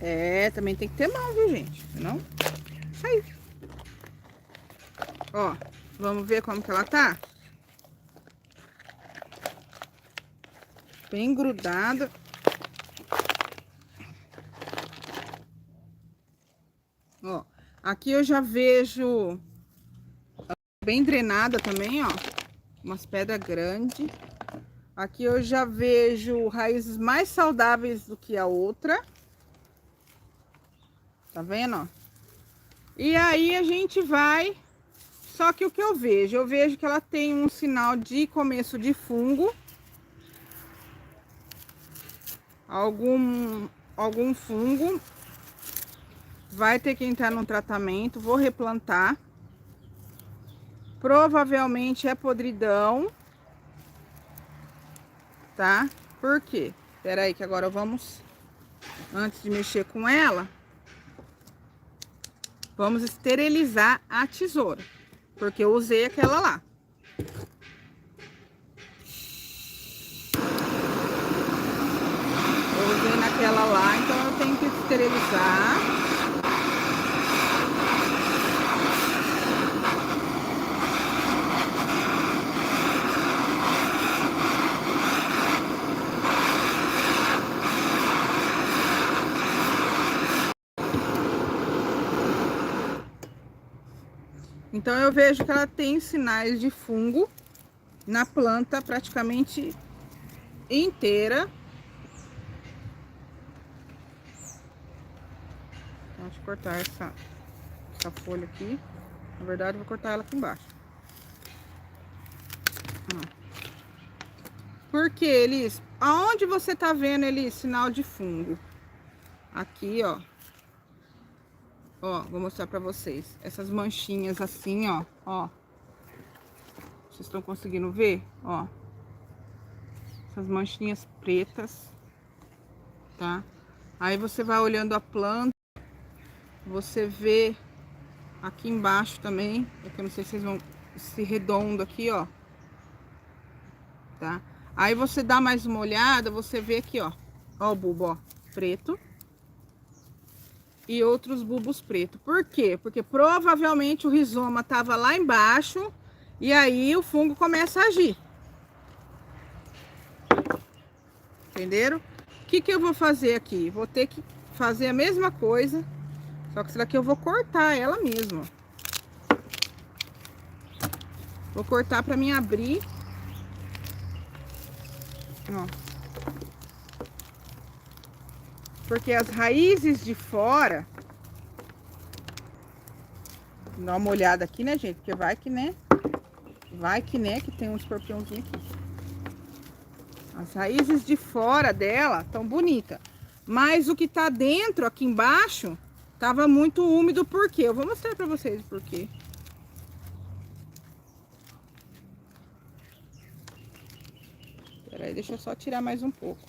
É, também tem que ter mão, viu, gente? Senão, saiu. Ó, vamos ver como que ela tá? Bem grudada. Ó, aqui eu já vejo bem drenada também, ó. Umas pedras grandes. Aqui eu já vejo raízes mais saudáveis do que a outra. Tá vendo, ó? E aí a gente vai... Só que o que eu vejo que ela tem um sinal de começo de fungo. Algum fungo. Vai ter que entrar num tratamento. Vou replantar. Provavelmente é podridão. Tá? Por quê? Espera aí que agora vamos... Antes de mexer com ela... Vamos esterilizar a tesoura. Porque eu usei aquela lá. Eu usei naquela lá, então eu tenho que esterilizar. Então eu vejo que ela tem sinais de fungo na planta praticamente inteira. Então, deixa eu cortar essa folha aqui. Na verdade, eu vou cortar ela aqui embaixo. Porque eles... Aonde você tá vendo ele sinal de fungo? Aqui, ó. Ó, vou mostrar pra vocês. Essas manchinhas assim, ó. Ó. Vocês estão conseguindo ver? Ó. Essas manchinhas pretas. Tá? Aí você vai olhando a planta. Você vê aqui embaixo também. É que eu não sei se vocês vão... Esse redondo aqui, ó. Tá? Aí você dá mais uma olhada. Você vê aqui, ó. Ó o bulbo, ó. Preto. E outros bulbos pretos. Por quê? Porque provavelmente o rizoma tava lá embaixo e aí o fungo começa a agir. Entenderam? O que eu vou fazer aqui? Vou ter que fazer a mesma coisa, só que essa daqui eu vou cortar ela mesmo. Vou cortar para mim abrir. Ó. Porque as raízes de fora... Dá uma olhada aqui, né, gente? Porque vai que, né? Vai que, né, que tem um escorpiãozinho aqui. As raízes de fora dela tão bonitas. Mas o que tá dentro, aqui embaixo, tava muito úmido. Por quê? Eu vou mostrar pra vocês por quê. Peraí, deixa eu só tirar mais um pouco.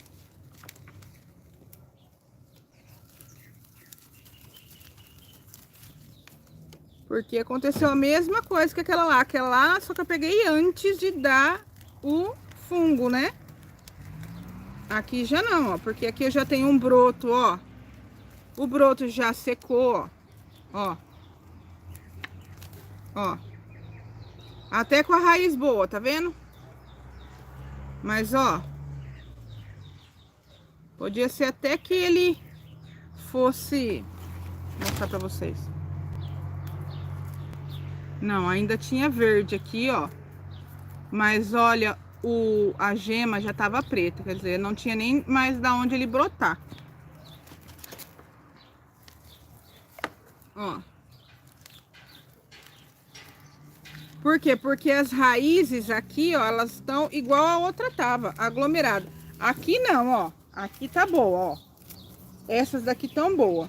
Porque aconteceu a mesma coisa que aquela lá. Aquela lá, só que eu peguei antes de dar o fungo, né? Aqui já não, ó. Porque aqui eu já tenho um broto, ó. O broto já secou, ó. Ó. Até com a raiz boa, tá vendo? Mas, ó. Podia ser até que ele fosse... Vou mostrar pra vocês. Não, ainda tinha verde aqui, ó. Mas olha, a gema já tava preta. Quer dizer, não tinha nem mais da onde ele brotar. Ó. Por quê? Porque as raízes aqui, ó, elas estão igual a outra tava, aglomerada. Aqui não, ó. Aqui tá boa, ó. Essas daqui tão boa.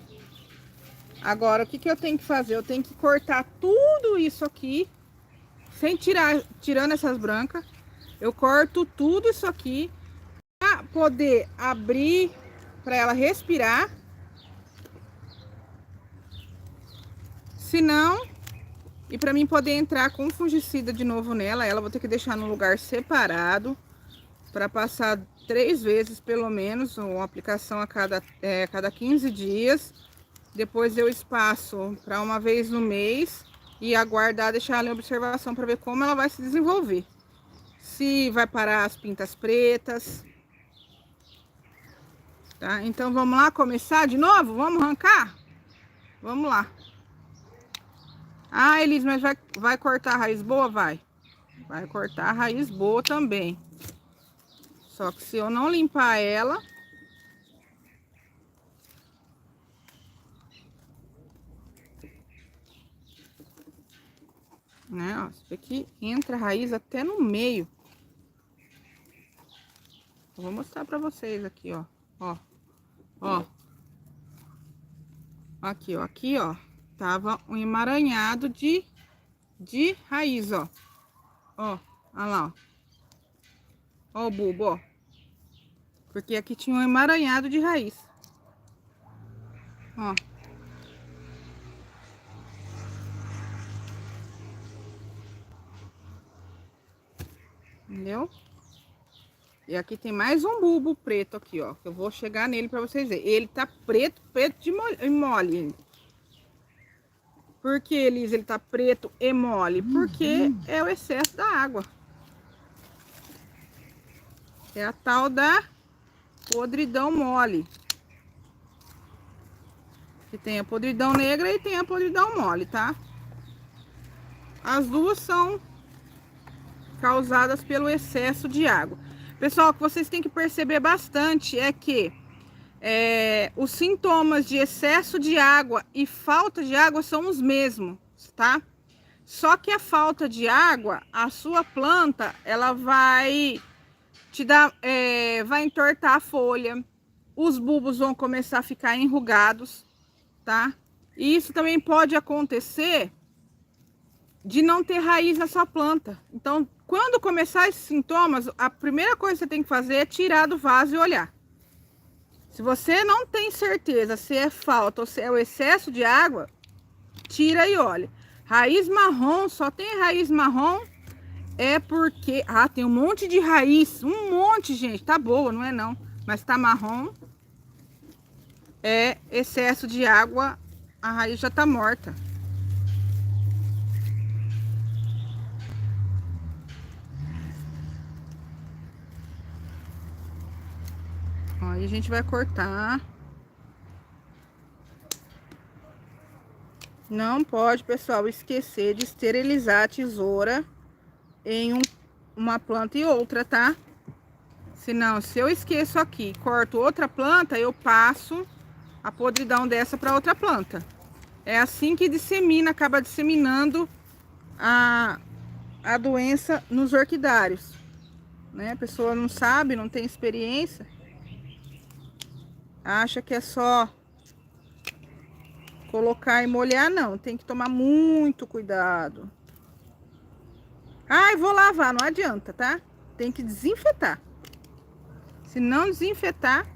Agora, o que que eu tenho que fazer? Eu tenho que cortar tudo isso aqui, sem tirando essas brancas. Eu corto tudo isso aqui pra poder abrir, pra ela respirar. Senão, e pra mim poder entrar com fungicida de novo nela, ela vou ter que deixar num lugar separado para passar 3 vezes pelo menos, uma aplicação a cada 15 dias. Depois eu espaço para uma vez no mês e aguardar, deixar ela em observação para ver como ela vai se desenvolver. Se vai parar as pintas pretas. Tá? Então vamos lá começar de novo? Vamos arrancar? Vamos lá. Ah, Elis, mas vai cortar a raiz boa? Vai. Vai cortar a raiz boa também. Só que se eu não limpar ela... Né, ó, isso aqui entra a raiz até no meio. Eu vou mostrar pra vocês aqui, ó. Ó. Ó. Aqui, ó. Aqui, ó. Tava um emaranhado de raiz, ó. Ó. Olha lá, ó. Ó o bulbo, ó. Porque aqui tinha um emaranhado de raiz. Ó. Entendeu? E aqui tem mais um bulbo preto aqui, ó. Que eu vou chegar nele pra vocês verem. Ele tá preto de mole ainda. Por que, Elis, ele tá preto e mole? Porque é o excesso da água. É a tal da podridão mole. Que tem a podridão negra e tem a podridão mole, tá? As duas são causadas pelo excesso de água. Pessoal, o que vocês têm que perceber bastante é que os sintomas de excesso de água e falta de água são os mesmos, tá? Só que a falta de água, a sua planta, ela vai te dar, vai entortar a folha, os bulbos vão começar a ficar enrugados, tá? E isso também pode acontecer de não ter raiz na sua planta. Então, quando começar esses sintomas, a primeira coisa que você tem que fazer é tirar do vaso e olhar. Se você não tem certeza se é falta ou se é o excesso de água, tira e olha. Raiz marrom, só tem raiz marrom, é porque... Ah, tem um monte de raiz, um monte, gente. Tá boa, não é não. Mas tá marrom, é excesso de água, a raiz já tá morta. Aí a gente vai cortar. Não pode, pessoal, esquecer de esterilizar a tesoura em uma planta e outra, tá? Senão, se eu esqueço aqui, corto outra planta, eu passo a podridão dessa para outra planta. É assim que dissemina, acaba disseminando a doença nos orquidários, né? A pessoa não sabe, não tem experiência. Acha que é só colocar e molhar, não. Tem que tomar muito cuidado. Ai, vou lavar, não adianta, tá? Tem que desinfetar. Se não desinfetar,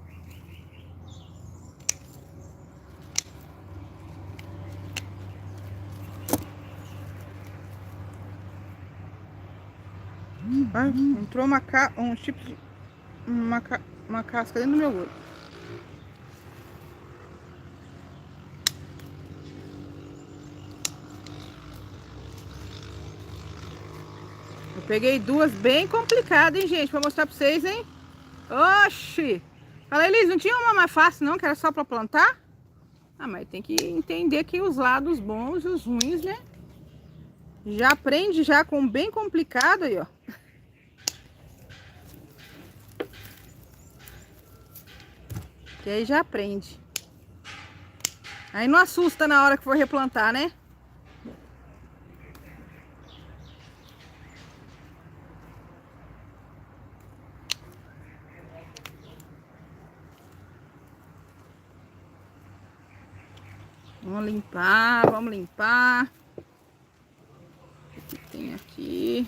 ai, entrou um tipo de uma casca dentro do meu olho. Eu peguei duas bem complicadas, hein, gente, pra mostrar pra vocês, hein? Oxi! Fala, Elis, não tinha uma mais fácil, não? Que era só pra plantar? Ah, mas tem que entender que os lados bons e os ruins, né? Já aprende já com bem complicado aí, ó. Que aí já aprende. Aí não assusta na hora que for replantar, né? Vamos limpar, vamos limpar. O que tem aqui?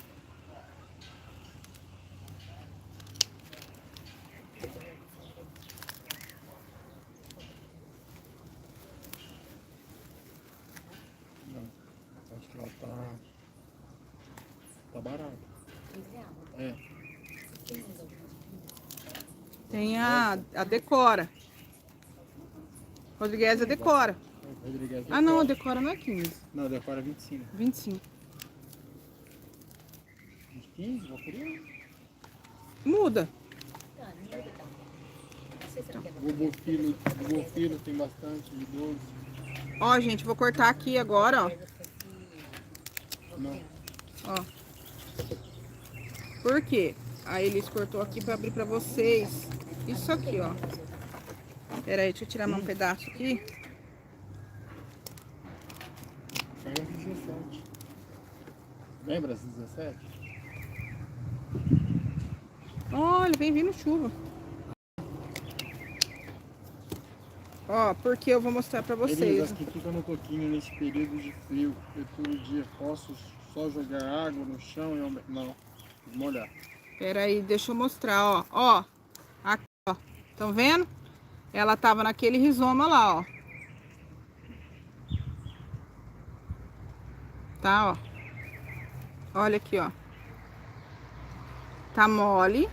Não, acho que ela tá barata. É. Tem a Decora. Rodrigues, a Decora. Rodrigues Ah, não, a Decora não é 15. Não, decora 25. 25. 15, vou por aí. Muda. O Bofilo tem bastante, de 12. Ó, gente, vou cortar aqui agora, ó. Não. Ó. Por quê? Aí eles cortou aqui pra abrir pra vocês. Isso aqui, ó. Pera aí, deixa eu tirar mais um pedaço aqui. Pega 17. Lembra as 17? Olha, vem vindo chuva. Ó, porque eu vou mostrar pra Eles, vocês. as que ficam no coquinho nesse período de frio, eu todo dia posso só jogar água no chão e não, molhar. Pera aí, deixa eu mostrar, ó. Ó, aqui, ó. Estão vendo? Ela tava naquele rizoma lá, ó. Tá, ó. Olha aqui, ó. Tá mole.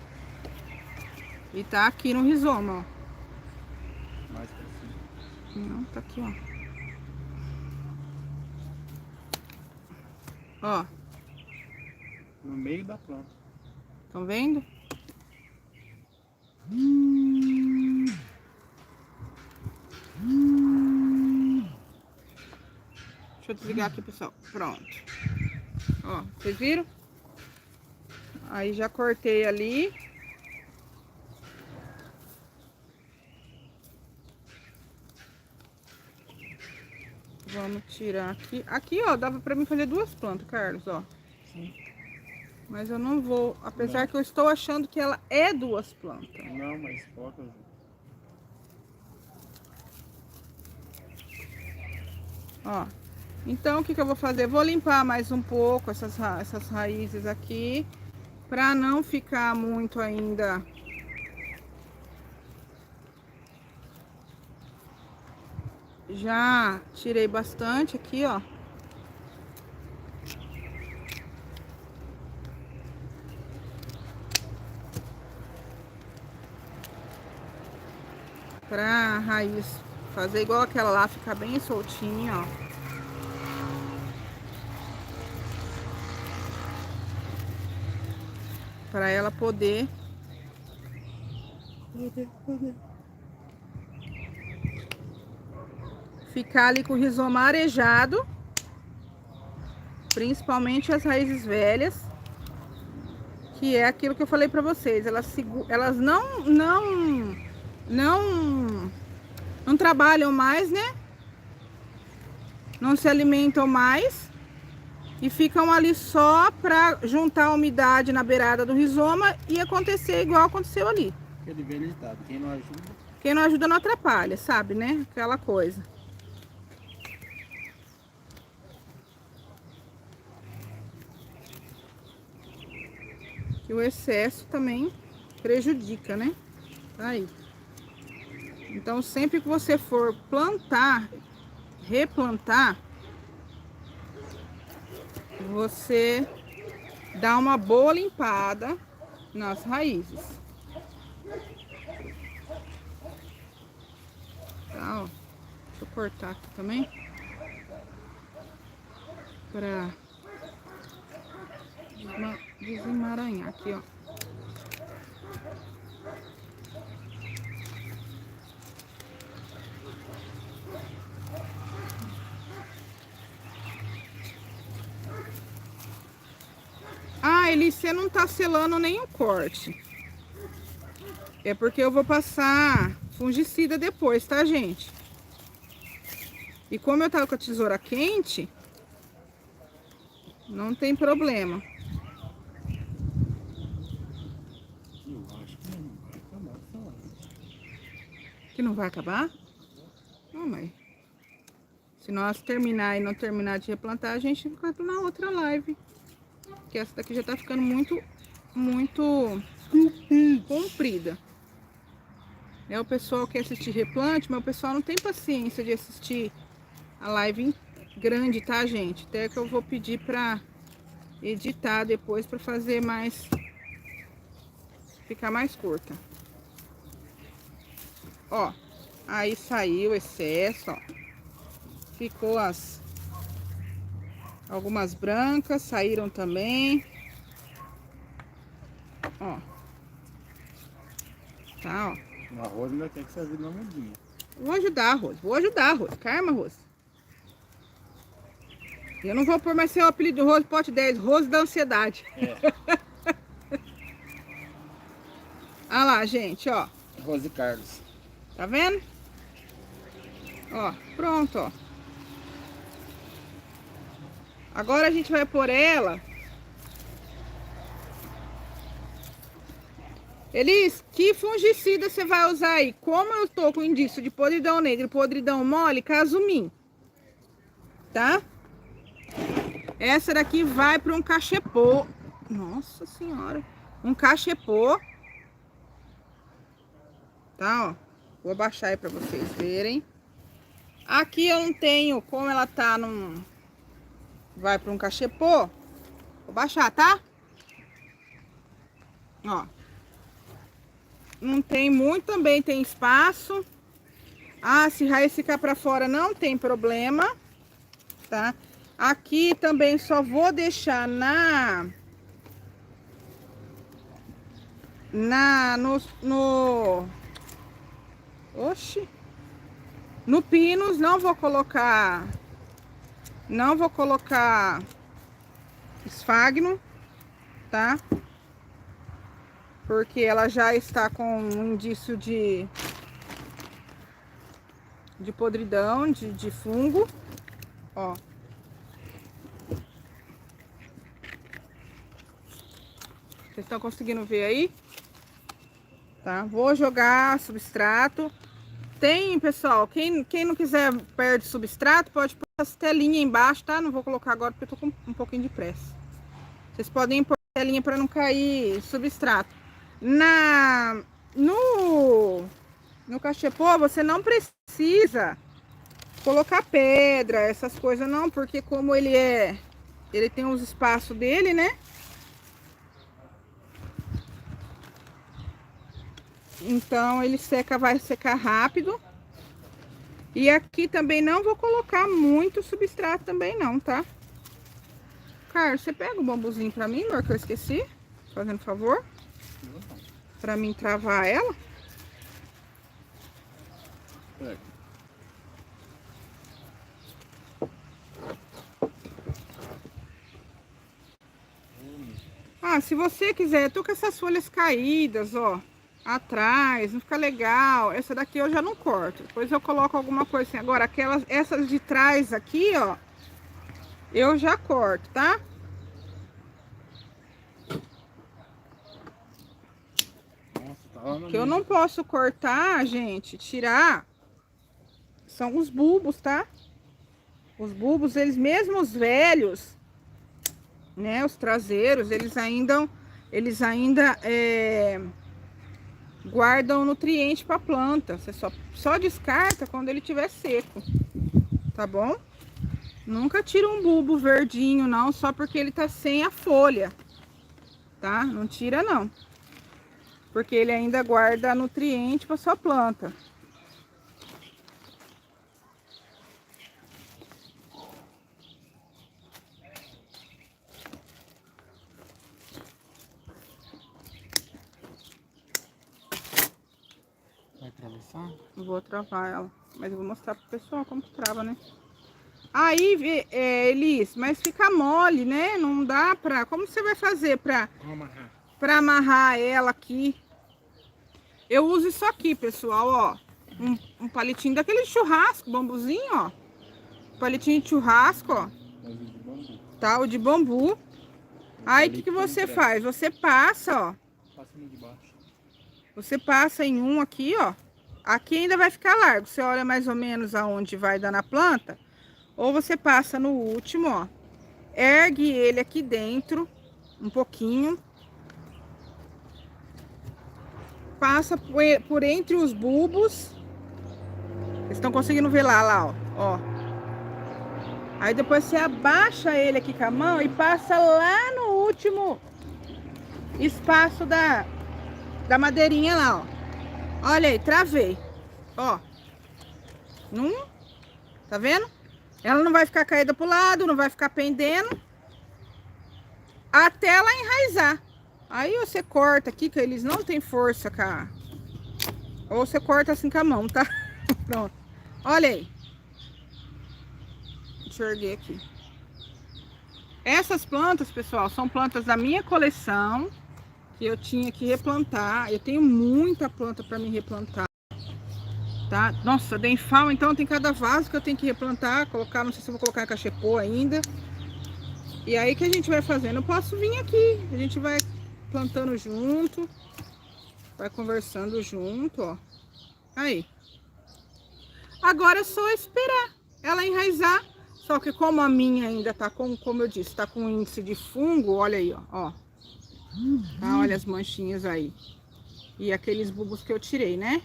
E tá aqui no rizoma, ó. Mais pra cima. Não, tá aqui, ó. Ó, No meio da planta. estão vendo? Deixa eu desligar aqui, pessoal. Pronto. Ó, vocês viram? Aí já cortei ali. Vamos tirar aqui. Aqui, ó, dava pra mim fazer duas plantas, Carlos, ó. Sim. Mas eu não vou, apesar que eu estou achando que ela é duas plantas. Não, mas coloca junto. Ó. Então, o que que eu vou fazer? Vou limpar mais um pouco essas raízes aqui, pra não ficar muito ainda... Já tirei bastante aqui, ó. Pra raiz fazer igual aquela lá, ficar bem soltinha, ó. Pra ela poder... ficar ali com o rizoma arejado, principalmente as raízes velhas, que é aquilo que eu falei pra vocês, elas não trabalham mais, né? Não se alimentam mais e ficam ali só pra juntar a umidade na beirada do rizoma e acontecer igual aconteceu ali. Aquele velho ditado, quem não ajuda... Quem não ajuda não atrapalha, sabe, né? Aquela coisa. Que o excesso também prejudica, né? Tá aí. Então, sempre que você for plantar, replantar, você dá uma boa limpada nas raízes. Tá, ó. Deixa eu cortar aqui também. Pra desemaranhar aqui, ó. Ah, Eli, você não tá selando nenhum corte. É porque eu vou passar fungicida depois, tá, gente? E como eu tava com a tesoura quente, não tem problema. Eu acho que não vai acabar essa live. Que não vai acabar? Não, mas... Se nós terminar e não terminar de replantar, a gente vai na outra live. Porque essa daqui já tá ficando muito comprida. O pessoal quer assistir replante, mas o pessoal não tem paciência de assistir a live grande, tá, gente? Até que eu vou pedir pra editar depois pra fazer mais... Ficar mais curta. Ó, aí saiu o excesso, ó. Ficou algumas brancas, saíram também. Ó. Tá, ó. O arroz ainda tem que servir na mudinha. Vou ajudar, Rose. Vou ajudar, Rose. Calma, Rose. Eu não vou pôr mais seu apelido Rose Pote 10. Rose da ansiedade. É. Olha lá, gente, ó. Rose Carlos. Tá vendo? Ó, pronto, ó. Agora a gente vai pôr ela. Elis, que fungicida você vai usar aí? Como eu tô com indício de podridão negra e podridão mole, Casumim. Tá? Essa daqui vai para um cachepô. Nossa senhora. Um cachepô. Tá, ó. Vou abaixar aí para vocês verem. Aqui eu não tenho, como ela tá num... Vai para um cachepô. Vou baixar, tá? Ó. Não tem muito, também tem espaço. Ah, se raiz ficar para fora não tem problema, tá? Aqui também só vou deixar Oxi. No Pinus não vou colocar esfagno, tá? Porque ela já está com um indício de podridão, de fungo, ó. Vocês estão conseguindo ver aí? Tá? Vou jogar substrato. Tem, pessoal, quem não quiser perde substrato, pode pôr essa telinha embaixo, tá? Não vou colocar agora porque eu tô com um pouquinho de pressa. Vocês podem pôr telinha para não cair substrato. No cachepô, você não precisa colocar pedra, essas coisas não, porque como ele tem os espaços dele, né? Então ele vai secar rápido. E aqui também não vou colocar muito substrato também não, tá? Carlos, você pega o bambuzinho pra mim, amor, que eu esqueci? Fazendo favor. Pra mim travar ela. Pega. Ah, se você quiser, eu tô com essas folhas caídas, ó. Atrás, não fica legal. Essa daqui eu já não corto. Depois eu coloco alguma coisa assim. Agora, essas de trás aqui, ó, eu já corto, tá? Nossa, tá lá no Que eu não posso cortar, gente, tirar, são os bulbos, tá? Os bulbos, eles mesmo os velhos, né, os traseiros, eles ainda guarda o nutriente para a planta. Você só descarta quando ele estiver seco, tá bom? Nunca tira um bulbo verdinho não, só porque ele tá sem a folha, tá? Não tira não, porque ele ainda guarda nutriente para sua planta. Vai atravessar? Vou travar ela, mas eu vou mostrar pro pessoal como que trava, né? Aí, Elis, mas fica mole, né? Não dá pra... Como você vai fazer pra amarrar ela aqui? Eu uso isso aqui, pessoal, ó. Um palitinho daquele de churrasco, bambuzinho, ó. Palitinho de churrasco, ó. Mas o de bambu. Tá, o de bambu. Aí, o que você faz? Você passa, ó. Passa no de baixo. Você passa em um aqui, ó. Aqui ainda vai ficar largo. Você olha mais ou menos aonde vai dar na planta. Ou você passa no último, ó. Ergue ele aqui dentro, um pouquinho. Passa por entre os bulbos. Vocês estão conseguindo ver lá, ó. Aí depois você abaixa ele aqui com a mão e passa lá no último espaço da madeirinha lá, ó. Olha aí, travei. Ó. Tá vendo? Ela não vai ficar caída pro lado, não vai ficar pendendo. Até ela enraizar. Aí você corta aqui, que eles não tem força, cara. Ou você corta assim com a mão, tá? Pronto. Olha aí. Deixa eu erguer aqui. Essas plantas, pessoal, são plantas da minha coleção. Que eu tinha que replantar. Eu tenho muita planta para me replantar. Tá? Nossa, denfal, então tem cada vaso que eu tenho que replantar, colocar, não sei se eu vou colocar cachepô ainda. E aí que a gente vai fazendo, eu posso vir aqui, a gente vai plantando junto, vai conversando junto, ó. Aí. Agora é só esperar ela enraizar, só que como a minha ainda tá com, como eu disse, tá com índice de fungo, olha aí, ó. Tá, olha as manchinhas aí. E aqueles bulbos que eu tirei, né?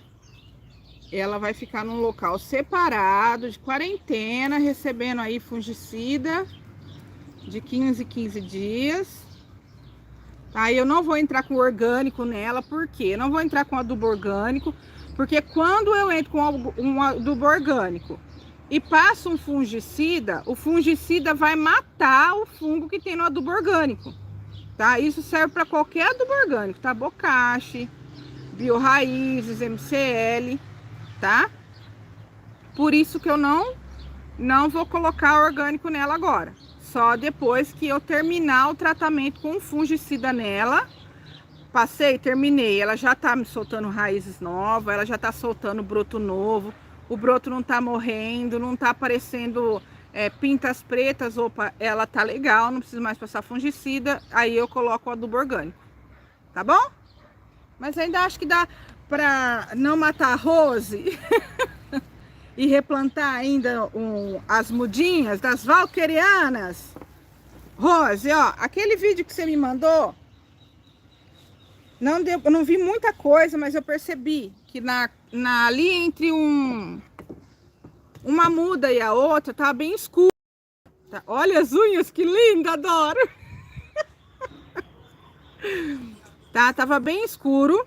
Ela vai ficar num local separado, de quarentena, recebendo aí fungicida de 15 em 15 dias. Aí eu não vou entrar com orgânico nela, por quê? Eu não vou entrar com adubo orgânico, porque quando eu entro com um adubo orgânico e passo um fungicida, o fungicida vai matar o fungo que tem no adubo orgânico, tá? Isso serve para qualquer adubo orgânico, tá? Bocashi, Bioraízes, MCL... Tá? Por isso que eu não vou colocar orgânico nela agora. Só depois que eu terminar o tratamento com fungicida nela. Passei, terminei. Ela já tá me soltando raízes novas, ela já tá soltando broto novo. O broto não tá morrendo, não tá aparecendo pintas pretas. Opa, ela tá legal, não preciso mais passar fungicida. Aí eu coloco o adubo orgânico. Tá bom? Mas ainda acho que dá para não matar a Rose e replantar ainda as mudinhas das valquerianas. Rose, ó, aquele vídeo que você me mandou, eu não vi muita coisa, mas eu percebi que ali entre uma muda e a outra tava bem escuro. Tá? Olha as unhas, que linda, adoro. Tá, tava bem escuro.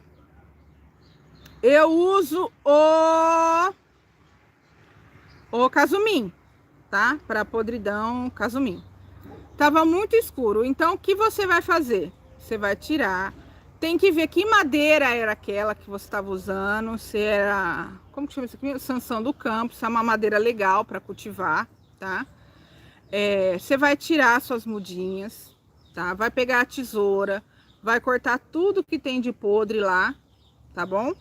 Eu uso o Casumim, tá? Para podridão, Casumim. Tava muito escuro, então o que você vai fazer? Você vai tirar. Tem que ver que madeira era aquela que você estava usando, se era, como que chama isso aqui? Sansão do campo, se é uma madeira legal para cultivar, tá? Você vai tirar suas mudinhas, tá? Vai pegar a tesoura, vai cortar tudo que tem de podre lá, tá bom?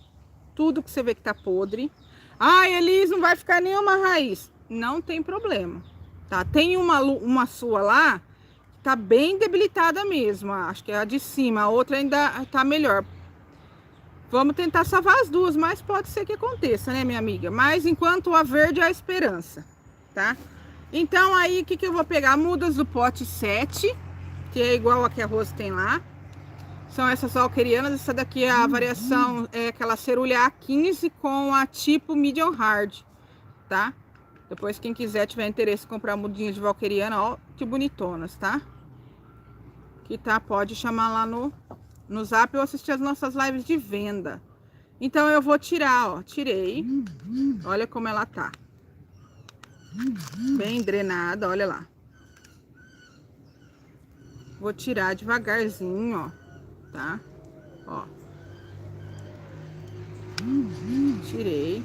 Tudo que você vê que tá podre. Ah, Elis, não vai ficar nenhuma raiz. Não tem problema, tá? Tem uma sua lá, que tá bem debilitada mesmo. Acho que é a de cima, a outra ainda tá melhor. Vamos tentar salvar as duas, mas pode ser que aconteça, né, minha amiga? Mas enquanto a verde é a esperança, tá? Então aí, o que eu vou pegar? Mudas do pote 7, que é igual a que a Rose tem lá. São essas valquerianas. Essa daqui é a variação, é aquela cerulha A15 com a tipo medium hard, tá? Depois, quem quiser, tiver interesse em comprar mudinha de valqueriana, ó, que bonitonas, tá? Que tá, pode chamar lá no Zap ou assistir as nossas lives de venda. Então, eu vou tirar, ó, tirei. Olha como ela tá. Bem drenada, olha lá. Vou tirar devagarzinho, ó, tá? Ó. Tirei.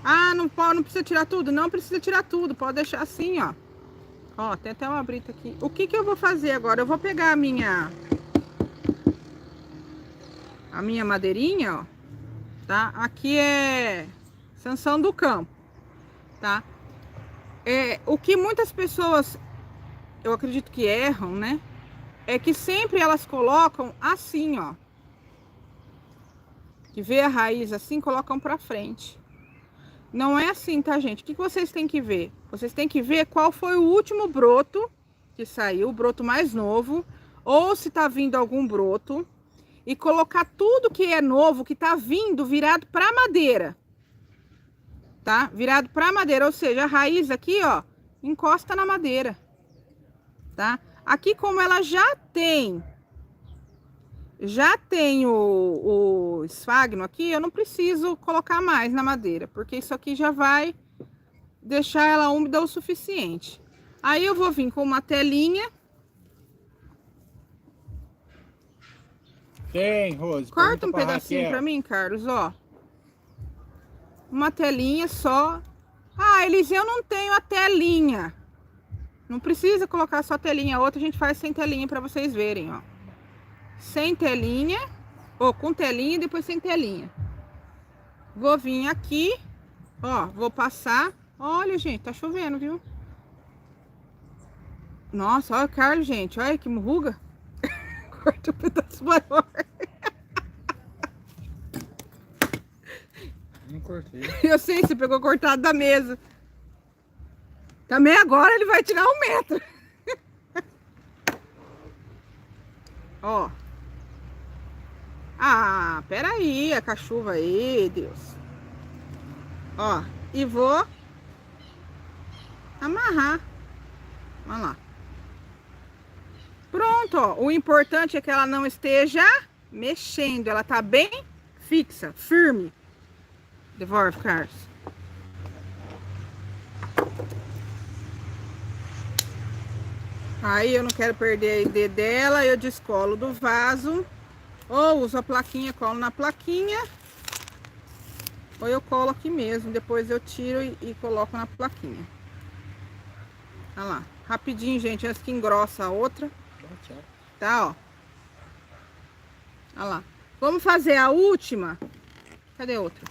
Ah, não precisa tirar tudo? Não precisa tirar tudo, pode deixar assim, ó. Ó, tem até uma brita aqui. O que que eu vou fazer agora? Eu vou pegar a minha madeirinha, ó, tá? Aqui é Sansão do Campo, tá? O que muitas pessoas, eu acredito que erram, né? É que sempre elas colocam assim, ó. Que vê a raiz assim, colocam pra frente. Não é assim, tá, gente? O que vocês têm que ver? Vocês têm que ver qual foi o último broto que saiu, o broto mais novo, ou se tá vindo algum broto, e colocar tudo que é novo, que tá vindo, virado pra madeira, tá? Virado pra madeira, ou seja, a raiz aqui, ó, encosta na madeira, tá? Aqui, como ela já tem o esfagno aqui, eu não preciso colocar mais na madeira, porque isso aqui já vai deixar ela úmida o suficiente. Aí eu vou vir com uma telinha. Tem, Rose. Corta um pedacinho pra mim, Carlos, ó. Uma telinha só. Ah, Eliseu, eu não tenho a telinha. Não precisa colocar só telinha, a outra a gente faz sem telinha pra vocês verem, ó. Sem telinha, ou com telinha e depois sem telinha. Vou vir aqui, ó, vou passar. Olha, gente, tá chovendo, viu? Nossa, olha o Carlos, gente, olha que murruga. Corta um pedaço maior. Não cortei. Eu sei, você pegou cortado da mesa. Também agora ele vai tirar 1 metro. Ó. Ah, peraí, a cachuva aí, Deus. Ó, e vou amarrar. Olha lá. Pronto, ó. O importante é que ela não esteja mexendo. Ela tá bem fixa, firme. Devolve, Carlos. Aí eu não quero perder a ID dela, eu descolo do vaso. Ou uso a plaquinha, colo na plaquinha. Ou eu colo aqui mesmo, depois eu tiro e coloco na plaquinha. Olha lá, rapidinho, gente, antes que engrossa a outra. Tá, ó. Olha lá. Vamos fazer a última. Cadê a outra?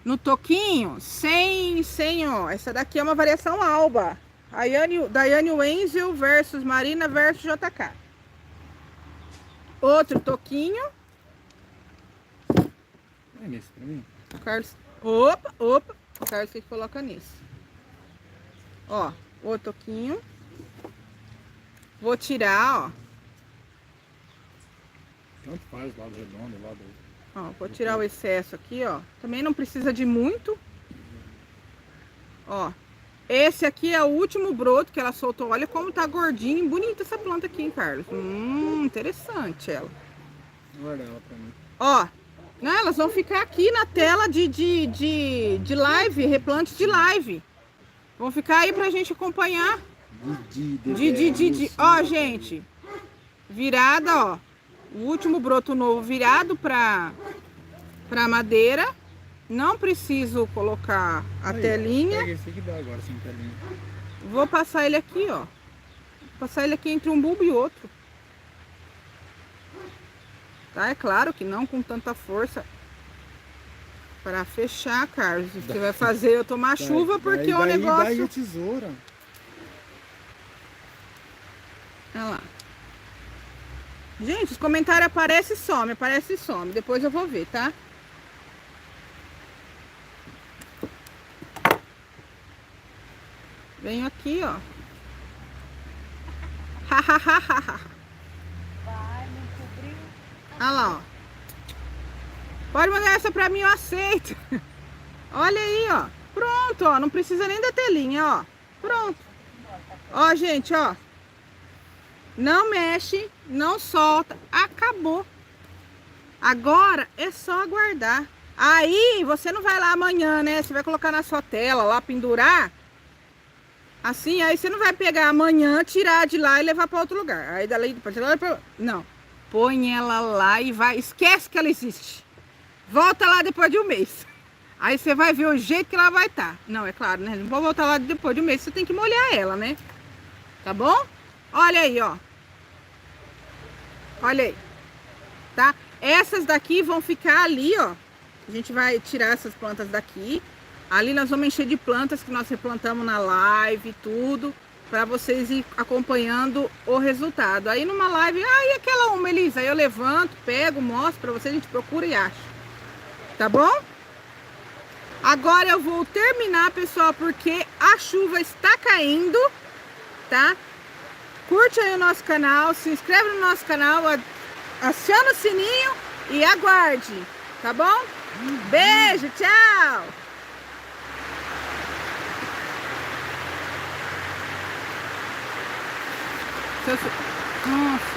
No toquinho, sem, ó. Essa daqui é uma variação alba. Daiane Wenzel versus Marina versus JK. Outro toquinho. É nesse pra mim? O Carlos. Opa. O Carlos que coloca nesse. Ó, outro toquinho. Vou tirar, ó. Tanto faz, lado redondo, lado... Ó, vou tirar o excesso aqui, ó. Também não precisa de muito. Ó. Esse aqui é o último broto que ela soltou. Olha como tá gordinho e bonita essa planta aqui, hein, Carlos? Interessante ela. Guarda ela pra mim. Ó. Não, elas vão ficar aqui na tela de live, replante de live. Vão ficar aí pra gente acompanhar. Ó, gente. Virada, ó. O último broto novo virado pra madeira. Não preciso colocar a telinha. Pega esse que dá agora sem telinha. Vou passar ele aqui, ó. Vou passar ele aqui entre um bulbo e outro. Tá? É claro que não com tanta força. Para fechar, Carlos. Você vai fazer eu tomar chuva porque o negócio... Daí a tesoura. Olha lá. Gente, os comentários aparecem e some. Depois eu vou ver, tá? Venho aqui, ó. Vai. Olha lá, ó. Pode mandar essa pra mim, eu aceito. Olha aí, ó. Pronto, ó. Não precisa nem da telinha, ó. Pronto. Ó, gente, ó. Não mexe, não solta. Acabou. Agora é só aguardar. Aí, você não vai lá amanhã, né? Você vai colocar na sua tela lá, pendurar. Assim, aí você não vai pegar amanhã, tirar de lá e levar para outro lugar. Aí dali, não. Põe ela lá e vai. Esquece que ela existe. Volta lá depois de um mês. Aí você vai ver o jeito que ela vai estar. Não, é claro, né? Não vou voltar lá depois de um mês. Você tem que molhar ela, né? Tá bom? Olha aí, ó. Olha aí. Tá? Essas daqui vão ficar ali, ó. A gente vai tirar essas plantas daqui. Ali nós vamos encher de plantas que nós replantamos na live e tudo. Pra vocês ir acompanhando o resultado. Aí numa live, e aquela uma, Elisa? Aí eu levanto, pego, mostro pra vocês, a gente procura e acha. Tá bom? Agora eu vou terminar, pessoal, porque a chuva está caindo, tá? Curte aí o nosso canal, se inscreve no nosso canal, aciona o sininho e aguarde, tá bom? Beijo, tchau! Nossa.